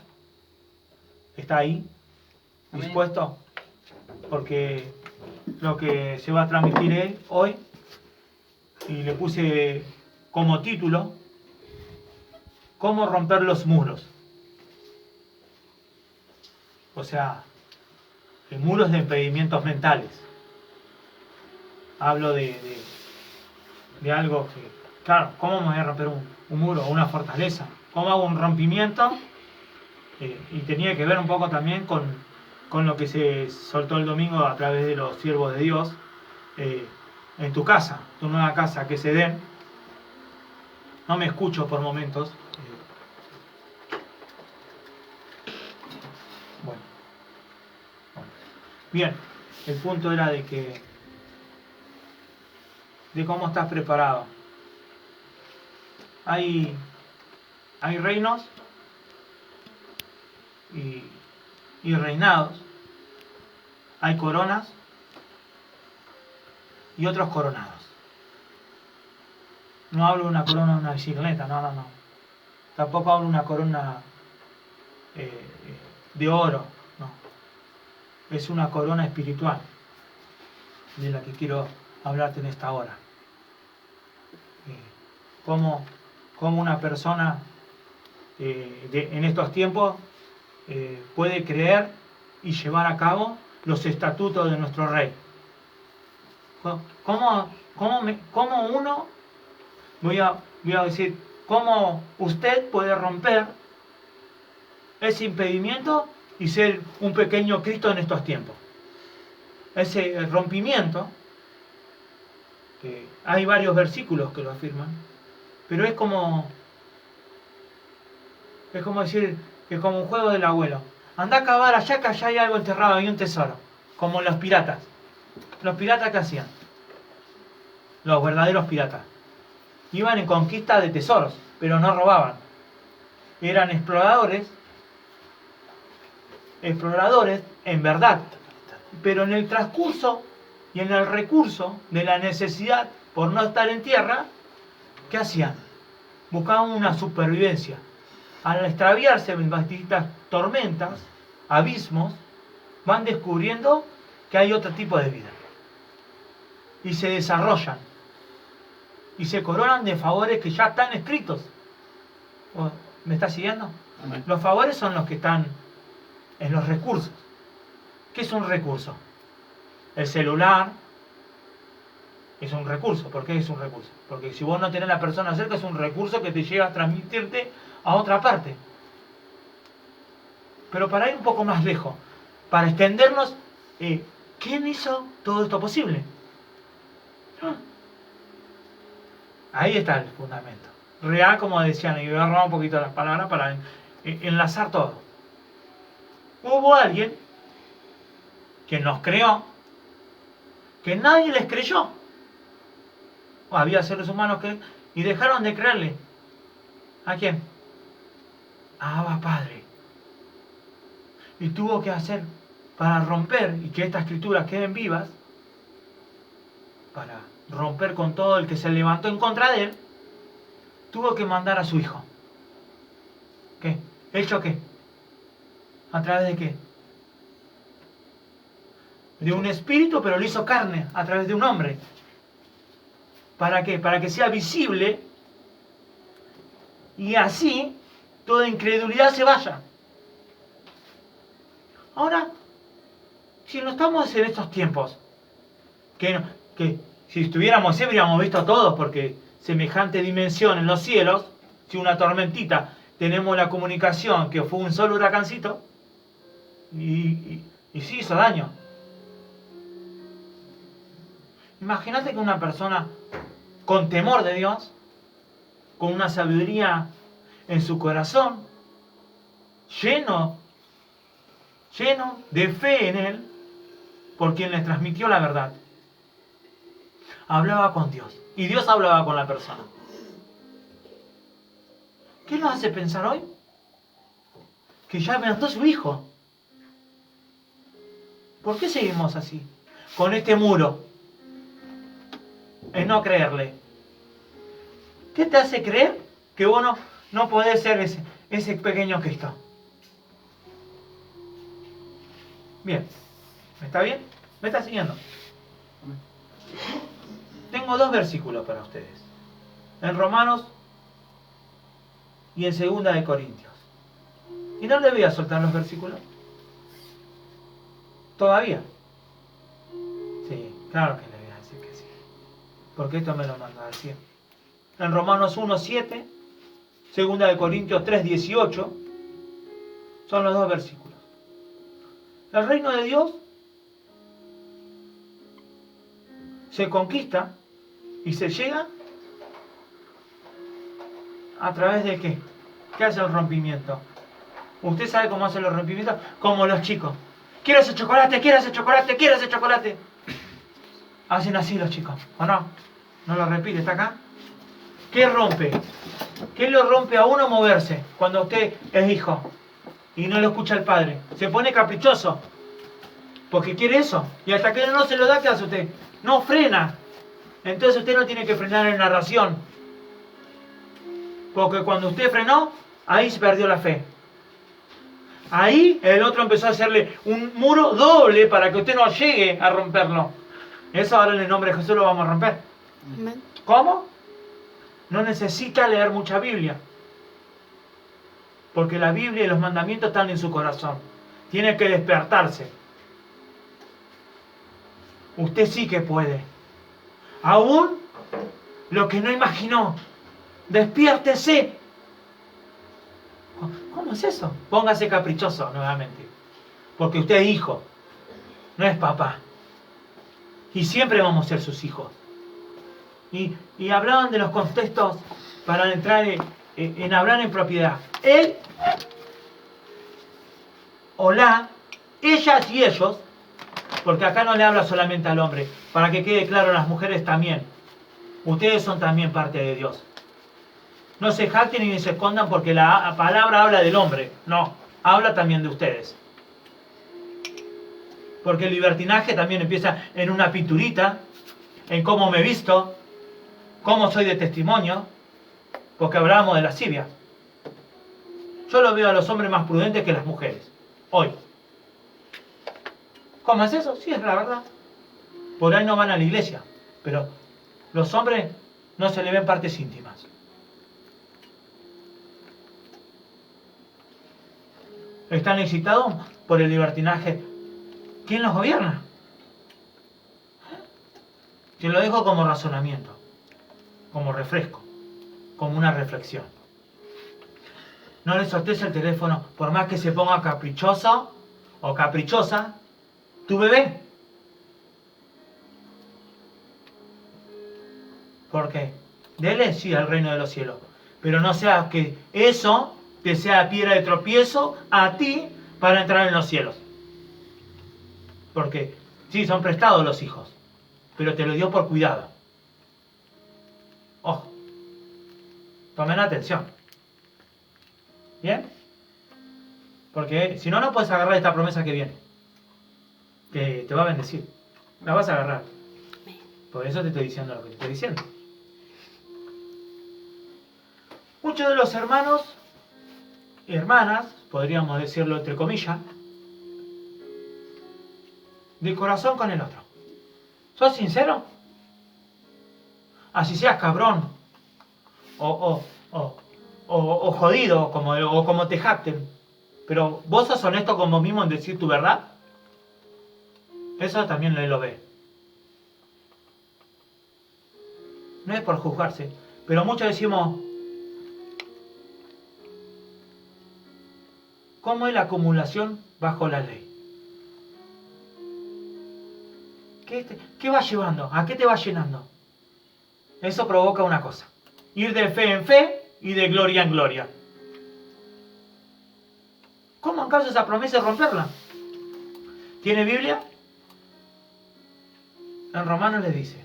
está ahí, Amén. dispuesto, porque lo que se va a transmitir hoy, y le puse como título, ¿cómo romper los muros? O sea, muros de impedimentos mentales. Hablo de algo que, claro, ¿cómo me voy a romper un muro o una fortaleza? ¿Cómo hago un rompimiento? Y tenía que ver un poco también con lo que se soltó el domingo a través de los siervos de Dios. En tu casa, tu nueva casa, que se den. No me escucho por momentos. Bueno. Bien, el punto era de cómo estás preparado. Hay reinos y reinados. Hay coronas y otros coronados. No hablo de una corona de una bicicleta, no. Tampoco hablo de una corona de oro, no. Es una corona espiritual de la que quiero hablarte en esta hora. Cómo una persona en estos tiempos puede creer y llevar a cabo los estatutos de nuestro rey. ¿Cómo uno, voy a decir, cómo usted puede romper ese impedimento y ser un pequeño Cristo en estos tiempos? Ese rompimiento, hay varios versículos que lo afirman, pero es como decir, que como un juego del abuelo. Anda a cavar allá, que allá hay algo enterrado, hay un tesoro. Como los piratas. ¿Los piratas qué hacían? Los verdaderos piratas. Iban en conquista de tesoros, pero no robaban. Eran exploradores en verdad. Pero en el transcurso y en el recurso de la necesidad por no estar en tierra, ¿qué hacían? Buscaban una supervivencia. Al extraviarse en distintas tormentas, abismos, van descubriendo que hay otro tipo de vida. Y se desarrollan. Y se coronan de favores que ya están escritos. ¿Me estás siguiendo? Amén. Los favores son los que están en los recursos. ¿Qué es un recurso? El celular es un recurso. ¿Por qué es un recurso? Porque si vos no tenés la persona cerca, es un recurso que te llega a transmitirte a otra parte. Pero para ir un poco más lejos, para extendernos, ¿quién hizo todo esto posible? Ahí está el fundamento. Real, como decían, y voy a robar un poquito las palabras para enlazar todo. Hubo alguien que nos creó, que nadie les creyó. Había seres humanos que y dejaron de creerle. ¿A quién? A Abba Padre. Y tuvo que hacer para romper y que estas escrituras queden vivas, para romper con todo el que se levantó en contra de él, tuvo que mandar a su hijo. ¿Qué? ¿Hecho qué? ¿A través de qué? De un espíritu, pero lo hizo carne, a través de un hombre. ¿Para qué? Para que sea visible y así toda incredulidad se vaya. Ahora, si no estamos en estos tiempos, que si estuviéramos así habríamos visto todos, porque semejante dimensión en los cielos, si una tormentita, tenemos la comunicación que fue un solo huracancito, y sí hizo daño. Imagínate que una persona con temor de Dios, con una sabiduría en su corazón, lleno de fe en Él, por quien les transmitió la verdad, hablaba con Dios, y Dios hablaba con la persona. ¿Qué nos hace pensar hoy? Que ya mandó su hijo. ¿Por qué seguimos así? Con este muro. En no creerle. ¿Qué te hace creer que vos no podés ser ese pequeño Cristo? Bien. ¿Está bien? ¿Me está siguiendo? Tengo 2 versículos para ustedes. En Romanos y en 2 de Corintios. ¿Y no le voy a soltar los versículos? ¿Todavía? Sí, claro que le voy a decir que sí. Porque esto me lo manda a decir. En Romanos 1:7, 2 de Corintios 3:18, son los 2 versículos. El reino de Dios se conquista y se llega a través de ¿qué? ¿Qué hace el rompimiento? ¿Usted sabe cómo hacen los rompimientos? Como los chicos. Quiero ese chocolate, quiero ese chocolate, quiero ese chocolate. Hacen así los chicos, ¿o no? ¿No lo repite? ¿Está acá? ¿Qué rompe? ¿Qué lo rompe a uno moverse cuando usted es hijo y no lo escucha el padre? Se pone caprichoso porque quiere eso. Y hasta que no se lo da, ¿qué hace usted? No frena. Entonces usted no tiene que frenar en narración. Porque cuando usted frenó, ahí se perdió la fe. Ahí el otro empezó a hacerle un muro doble para que usted no llegue a romperlo. Eso ahora en el nombre de Jesús lo vamos a romper. Amén. ¿Cómo? No necesita leer mucha Biblia. Porque la Biblia y los mandamientos están en su corazón. Tiene que despertarse. Usted sí que puede. Aún lo que no imaginó. Despiértese. ¿Cómo es eso? Póngase caprichoso nuevamente. Porque usted es hijo. No es papá. Y siempre vamos a ser sus hijos. Y hablaban de los contextos para entrar en hablar en propiedad. Él, o la, ellas y ellos, porque acá no le habla solamente al hombre, para que quede claro, las mujeres también. Ustedes son también parte de Dios. No se jacten ni se escondan porque la palabra habla del hombre. No, habla también de ustedes. Porque el libertinaje también empieza en una pinturita, en cómo me visto, cómo soy de testimonio, porque hablábamos de lascivia. Yo lo veo a los hombres más prudentes que las mujeres, hoy. ¿Cómo es eso? Sí, es la verdad. Por ahí no van a la iglesia, pero los hombres no se le ven partes íntimas. están excitados por el libertinaje. ¿Quién los gobierna? Te lo dejo como razonamiento, como refresco, como una reflexión. No le soltes el teléfono, por más que se ponga caprichoso o caprichosa, tu bebé. ¿Por qué? Dele sí al reino de los cielos, pero no sea que eso te sea piedra de tropiezo a ti para entrar en los cielos. Porque sí, son prestados los hijos, pero te lo dio por cuidado. Ojo, tomen atención. ¿Bien? Porque si no, no puedes agarrar esta promesa que viene. Que te va a bendecir. La vas a agarrar. Por eso te estoy diciendo lo que te estoy diciendo. Muchos de los hermanos y hermanas, podríamos decirlo entre comillas, de corazón con el otro. ¿Sos sincero? Así seas cabrón o jodido o como te jacten, pero vos sos honesto con vos mismo en decir tu verdad. Eso también él lo ve. No es por juzgarse, pero muchos decimos, ¿cómo es la acumulación bajo la ley? ¿Qué va llevando? ¿A qué te va llenando? Eso provoca una cosa: ir de fe en fe y de gloria en gloria. ¿Cómo acaso esa promesa es romperla? ¿Tiene Biblia? En Romanos le dice.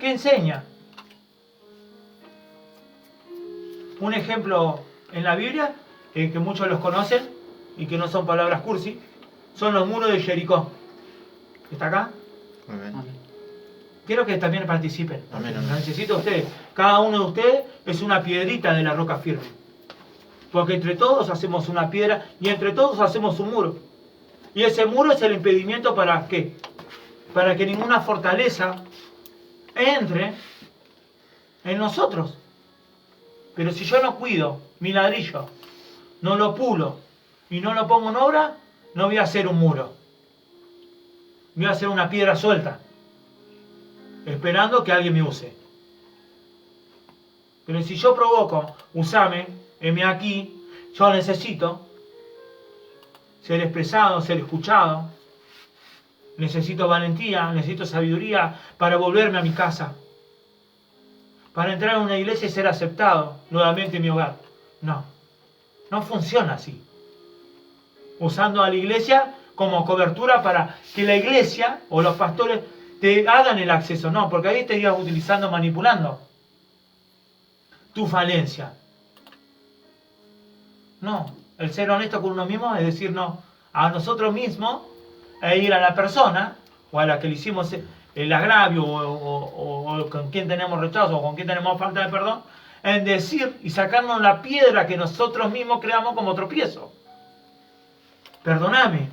¿Qué enseña? Un ejemplo en la Biblia, que muchos los conocen y que no son palabras cursi, son los muros de Jericó. ¿Está acá? Muy bien. Quiero que también participen. Amén, Lo amén. necesito a ustedes. Cada uno de ustedes es una piedrita de la roca firme. Porque entre todos hacemos una piedra y entre todos hacemos un muro. Y ese muro es el impedimento para ¿qué? Para que ninguna fortaleza entre en nosotros. Pero si yo no cuido mi ladrillo, no lo pulo y no lo pongo en obra, no voy a hacer un muro. Voy a hacer una piedra suelta, esperando que alguien me use. Pero si yo provoco, usame, heme aquí, yo necesito ser expresado, ser escuchado, necesito valentía, necesito sabiduría para volverme a mi casa, para entrar en una iglesia y ser aceptado nuevamente en mi hogar. No, no funciona así. Usando a la iglesia como cobertura para que la iglesia o los pastores te hagan el acceso. No, porque ahí estarías utilizando, manipulando tu falencia. No, el ser honesto con uno mismo es decir no a nosotros mismos e ir a la persona o a la que le hicimos el agravio o con quien tenemos rechazo o con quien tenemos falta de perdón, en decir y sacarnos la piedra que nosotros mismos creamos como tropiezo. Perdóname.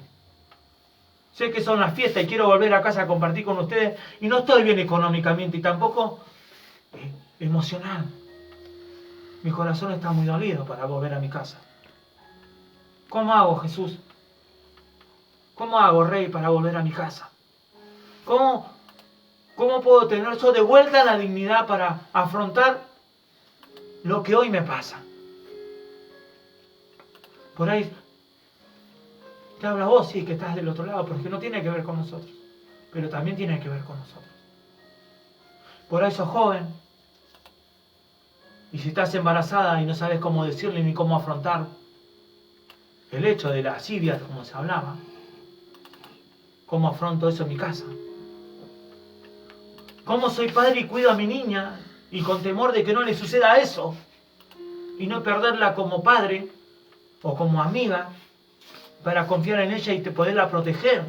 Sé que son las fiestas y quiero volver a casa a compartir con ustedes y no estoy bien económicamente y tampoco emocional. Mi corazón está muy dolido para volver a mi casa. ¿Cómo hago, Jesús? ¿Cómo hago, Rey, para volver a mi casa? ¿Cómo puedo tener yo de vuelta la dignidad para afrontar lo que hoy me pasa? Por ahí te habla vos, sí, que estás del otro lado, porque no tiene que ver con nosotros, pero también tiene que ver con nosotros. Por ahí sos joven, y si estás embarazada y no sabes cómo decirle ni cómo afrontar el hecho de la asidia, como se hablaba, ¿cómo afronto eso en mi casa? ¿Cómo soy padre y cuido a mi niña y con temor de que no le suceda eso y no perderla como padre o como amiga para confiar en ella y poderla proteger?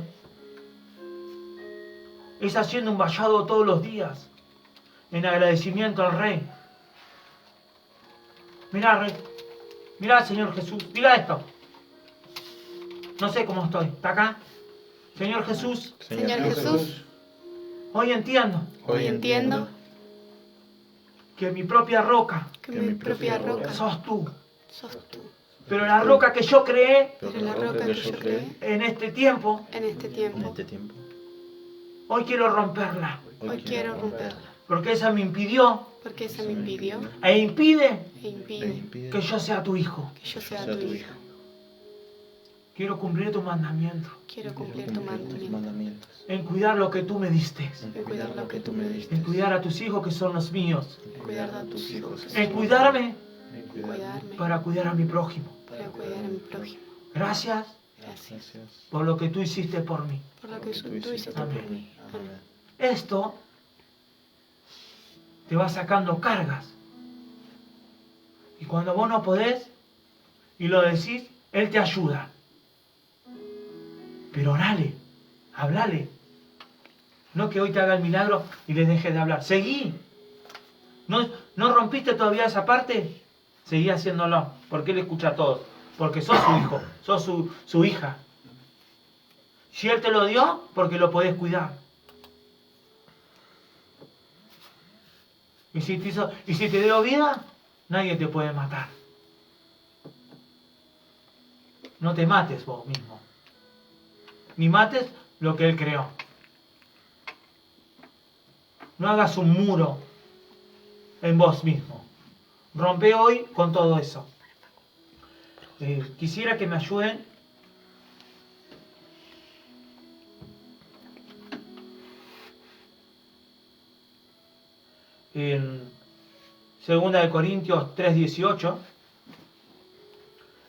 Es haciendo un vallado todos los días en agradecimiento al Rey. Mirá, Rey, mirá, Señor Jesús, mira esto. No sé cómo estoy, ¿está acá? Señor Jesús, Señor Jesús, hoy entiendo hoy entiendo que mi propia roca que mi propia roca sos tú. sos tú. Pero la roca que yo creé Pero la roca que yo creé en este tiempo, en este en tiempo, este tiempo, hoy quiero romperla. hoy quiero romperla, Porque esa me impidió porque esa me impidió e impide e impide que yo sea tu hijo. que yo sea tu hijo. Quiero cumplir tu mandamiento, Quiero cumplir tu tus mandamiento, mandamientos, en cuidar lo que tú me diste, en cuidar lo que tú me diste, en cuidar a tus hijos que son los míos, en cuidar a tus hijos, en cuidarme en cuidarme para cuidar a mi prójimo. para cuidar a mi prójimo. Gracias Gracias por lo que tú hiciste por mí. por lo que tú hiciste por mí. Amén. Esto te va sacando cargas. Y cuando vos no podés y lo decís, Él te ayuda. Pero orale, hablale. No que hoy te haga el milagro y le dejes de hablar. Seguí. ¿No rompiste todavía esa parte? Seguí haciéndolo. Porque Él escucha a todos. Porque sos su hijo, sos su hija. Si Él te lo dio, porque lo podés cuidar. Y si te dio vida, nadie te puede matar. No te mates vos mismo. Ni mates lo que Él creó. No hagas un muro en vos mismo. Rompe hoy con todo eso. Quisiera que me ayuden en 2 Corintios 3:18,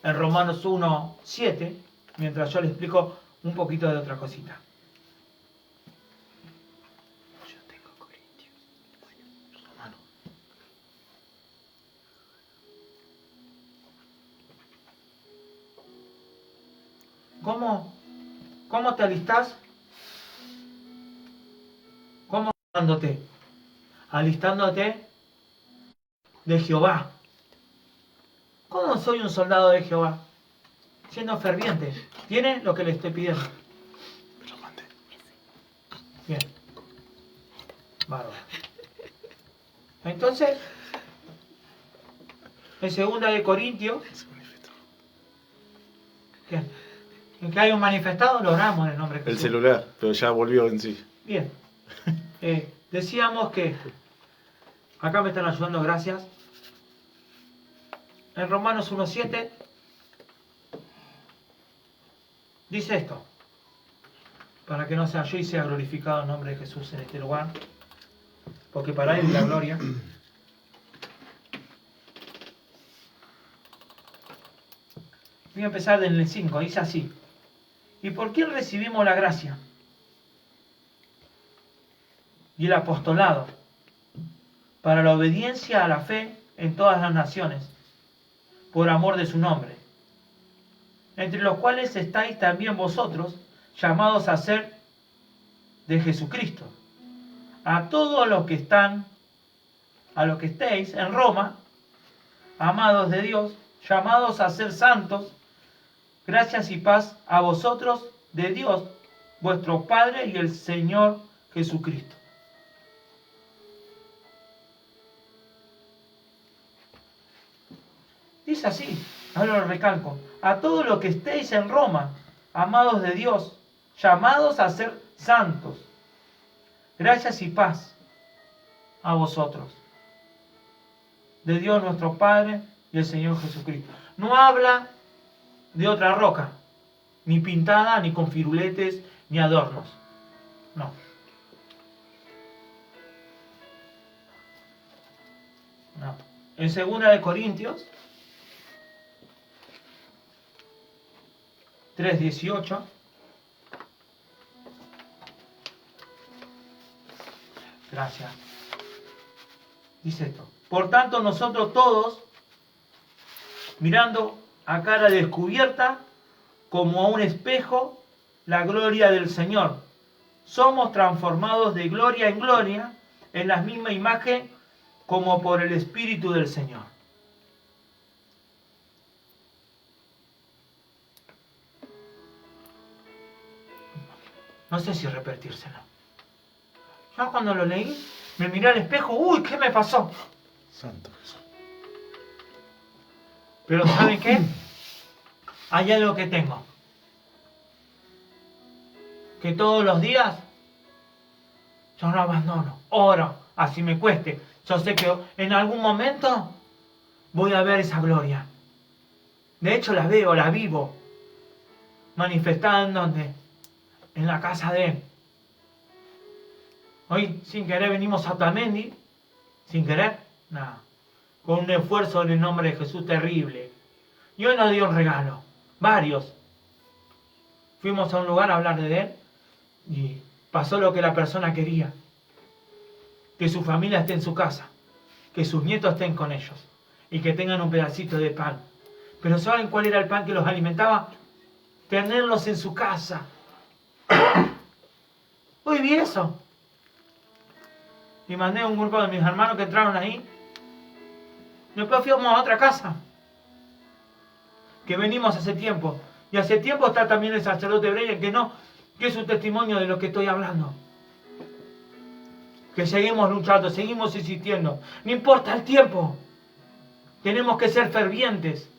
en Romanos 1:7, mientras yo les explico un poquito de otra cosita. Yo tengo Corintios. Romano. ¿Cómo te alistás? ¿Cómo alistándote? Alistándote de Jehová. ¿Cómo soy un soldado de Jehová? Siendo ferviente. ¿Tiene lo que le estoy pidiendo? Bien. Bárbaro. Entonces, en 2 Corintios, ¿qué? En que hay un manifestado, lo oramos en el nombre de El Jesús. celular, pero ya volvió en sí. Bien. Decíamos que, acá me están ayudando, gracias. En Romanos 1:7 dice esto: para que no sea yo y sea glorificado el nombre de Jesús en este lugar, porque para Él es la gloria. Voy a empezar en el 5, dice así: ¿y por quién recibimos la gracia y el apostolado? Para la obediencia a la fe en todas las naciones, por amor de su nombre, entre los cuales estáis también vosotros, llamados a ser de Jesucristo. A todos los que están, a los que estéis en Roma, amados de Dios, llamados a ser santos, gracias y paz a vosotros de Dios, vuestro Padre y el Señor Jesucristo. Dice así, ahora lo recalco: a todos los que estéis en Roma, amados de Dios, llamados a ser santos, gracias y paz a vosotros, de Dios nuestro Padre y el Señor Jesucristo. No habla de otra roca, ni pintada, ni con firuletes, ni adornos. No. No. En 2 Corintios 3:18 gracias. Dice esto: por tanto, nosotros todos, mirando a cara descubierta, como a un espejo, la gloria del Señor, somos transformados de gloria en gloria, en la misma imagen, como por el Espíritu del Señor. No sé si repetírselo. Yo cuando lo leí, me miré al espejo, ¡uy! ¿Qué me pasó? Santo. Pero ¿saben qué? hay algo que tengo. Que todos los días yo no abandono, oro, así me cueste. Yo sé que en algún momento voy a ver esa gloria. De hecho la veo, la vivo, manifestada en donde, en la casa de Él. Hoy sin querer venimos a Otamendi, sin querer, nada, con un esfuerzo en el nombre de Jesús terrible. Y hoy nos dio un regalo, varios. Fuimos a un lugar a hablar de Él y pasó lo que la persona quería. Que su familia esté en su casa, que sus nietos estén con ellos y que tengan un pedacito de pan. Pero ¿saben cuál era el pan que los alimentaba? Tenerlos en su casa. Hoy vi eso. Y mandé a un grupo de mis hermanos que entraron ahí. Después fuimos a otra casa. Que venimos hace tiempo. Y hace tiempo está también el sacerdote Breyer, que es un testimonio de lo que estoy hablando. Que seguimos luchando, seguimos insistiendo. No importa el tiempo. Tenemos que ser fervientes.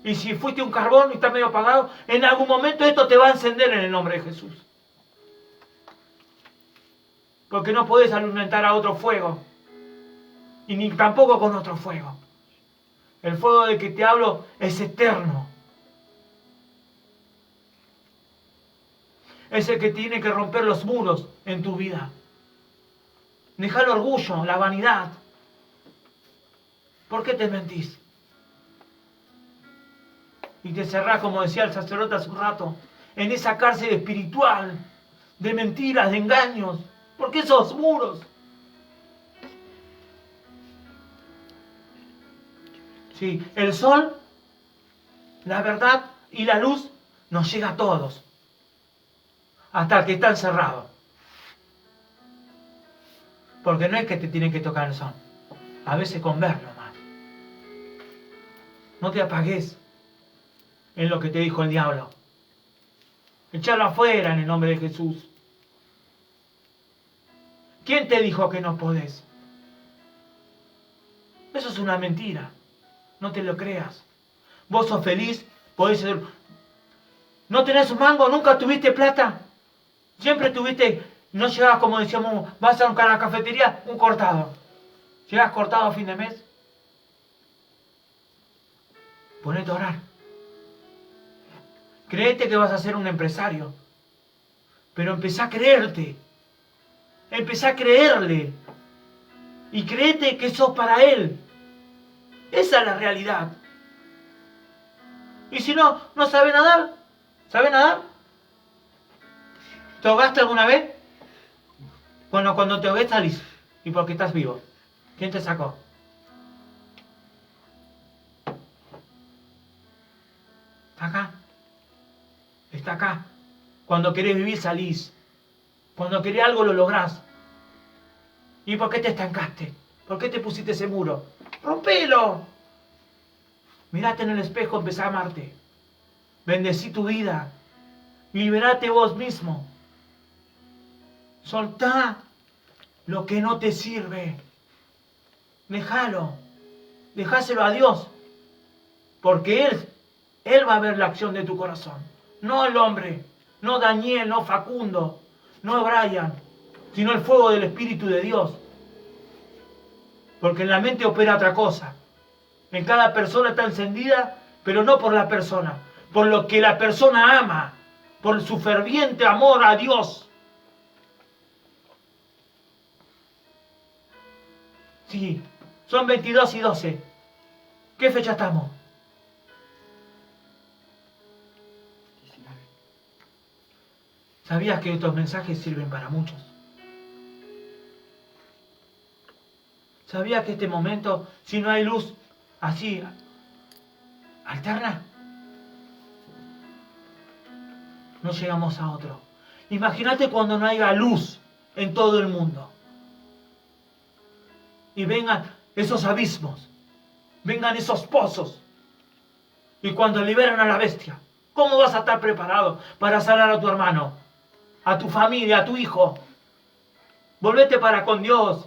Y si fuiste un carbón y está medio apagado, en algún momento esto te va a encender en el nombre de Jesús. Porque no podés alimentar a otro fuego. Y ni tampoco con otro fuego. El fuego del que te hablo es eterno. Es el que tiene que romper los muros en tu vida. Deja el orgullo, la vanidad. ¿Por qué te mentís? Y te cerrás, como decía el sacerdote hace un rato, en esa cárcel espiritual de mentiras, de engaños. ¿Por qué esos muros? Sí, el sol, la verdad y la luz nos llega a todos. Hasta el que está encerrado. Porque no es que te tienen que tocar el sol. A veces con verlo más. No te apagues en lo que te dijo el diablo. Echarlo afuera en el nombre de Jesús. ¿Quién te dijo que no podés? Eso es una mentira. No te lo creas. Vos sos feliz, podés ser... ¿No tenés un mango? ¿Nunca tuviste plata? Siempre tuviste, no llegabas, como decíamos, vas a la cafetería, un cortado. ¿Llegas cortado a fin de mes? Ponete a orar. Créete que vas a ser un empresario. Pero empezá a creerte. Empezá a creerle. Y créete que sos para Él. Esa es la realidad. Y si no, ¿no sabes nadar? ¿Sabes nadar? ¿Te ahogaste alguna vez? Bueno, cuando te ahogues salís. ¿Y por qué estás vivo? ¿Quién te sacó? Está acá. Está acá. Cuando querés vivir salís. Cuando querés algo lo lográs. ¿Y por qué te estancaste? ¿Por qué te pusiste ese muro? ¡Rompelo! Mirate en el espejo, empezá a amarte. Bendecí tu vida. Liberate vos mismo. Soltá lo que no te sirve. Déjalo. Dejáselo a Dios. Porque Él va a ver la acción de tu corazón. No el hombre. No Daniel, no Facundo. No Brian. Sino el fuego del Espíritu de Dios. Porque en la mente opera otra cosa. En cada persona está encendida, pero no por la persona. Por lo que la persona ama. Por su ferviente amor a Dios. Sí, son 22 y 12. ¿Qué fecha estamos? 19. ¿Sabías que estos mensajes sirven para muchos? ¿Sabías que este momento, si no hay luz así, alterna? No llegamos a otro. Imagínate cuando no haya luz en todo el mundo. Y vengan esos abismos, vengan esos pozos. Y cuando liberan a la bestia, ¿cómo vas a estar preparado para sanar a tu hermano, a tu familia, a tu hijo? Volvete para con Dios.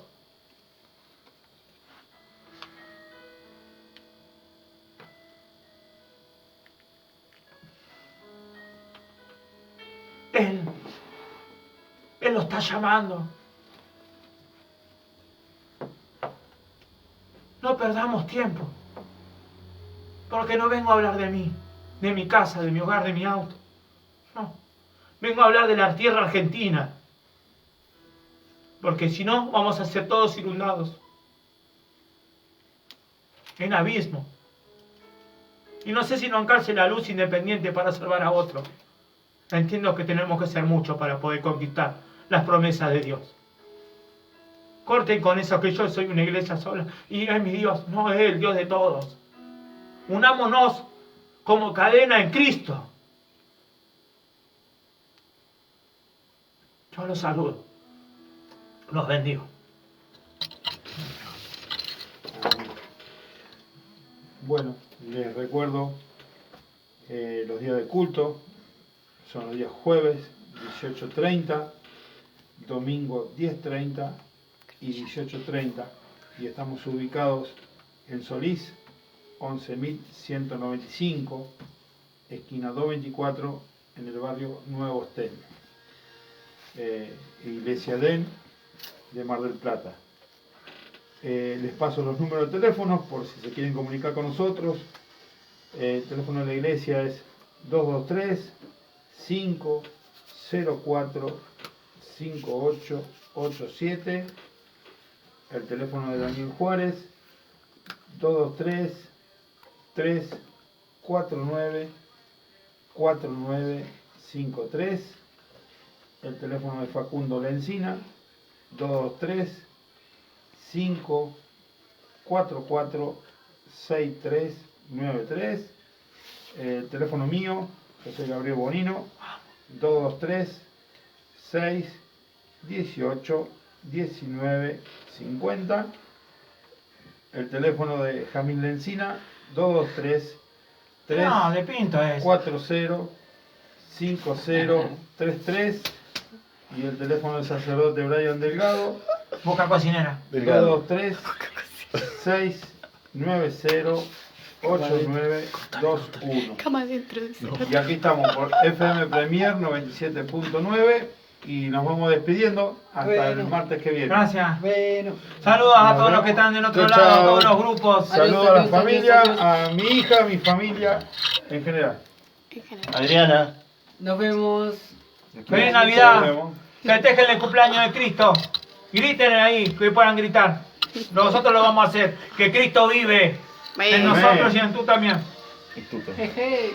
Él lo está llamando. No perdamos tiempo. Porque no vengo a hablar de mí, de mi casa, de mi hogar, de mi auto. No. Vengo a hablar de la tierra argentina. Porque si no, vamos a ser todos inundados. En abismo. Y no sé si no alcance la luz independiente para salvar a otro. Entiendo que tenemos que ser muchos para poder conquistar las promesas de Dios. Corten con eso que yo soy una iglesia sola y es mi Dios. No, es el Dios de todos. Unámonos como cadena en Cristo. Yo los saludo. Los bendigo. Bueno, les recuerdo los días de culto. Son los días jueves 18:30, domingo 10:30 y 18:30. Y estamos ubicados en Solís, 11.195, esquina 224, en el barrio Nuevo Estel. Iglesia Den de Mar del Plata. Les paso los números de teléfonos por si se quieren comunicar con nosotros. El teléfono de la iglesia es 223-504-5887. El teléfono de Daniel Juárez, 223-349-4953. El teléfono de Facundo Lencina, 223-544-6393. El teléfono mío, yo soy Gabriel Bonino, 223-618-1950. El teléfono de Jamil Lencina, 223-340-5033. No, de pinto es. 5033. Y el teléfono del sacerdote Brian Delgado, Boca Cocinera. 223-690-8921. Cama adentro. Y aquí estamos por FM Premier 97.9 y nos vamos despidiendo hasta el martes que viene. Gracias. Bueno. Saludos a Nos todos los vemos. que están del otro Chao, lado, a chao. todos los grupos. Saludos a la Adiós, familia, adiós. a mi hija, a mi familia en general. En general. Adriana. Nos vemos. Feliz Nos Navidad. vemos. Festejen el cumpleaños de Cristo. Griten ahí, que puedan gritar. Nosotros lo vamos a hacer. Que Cristo vive en Bueno. nosotros y en tú también. Instituto. Jeje.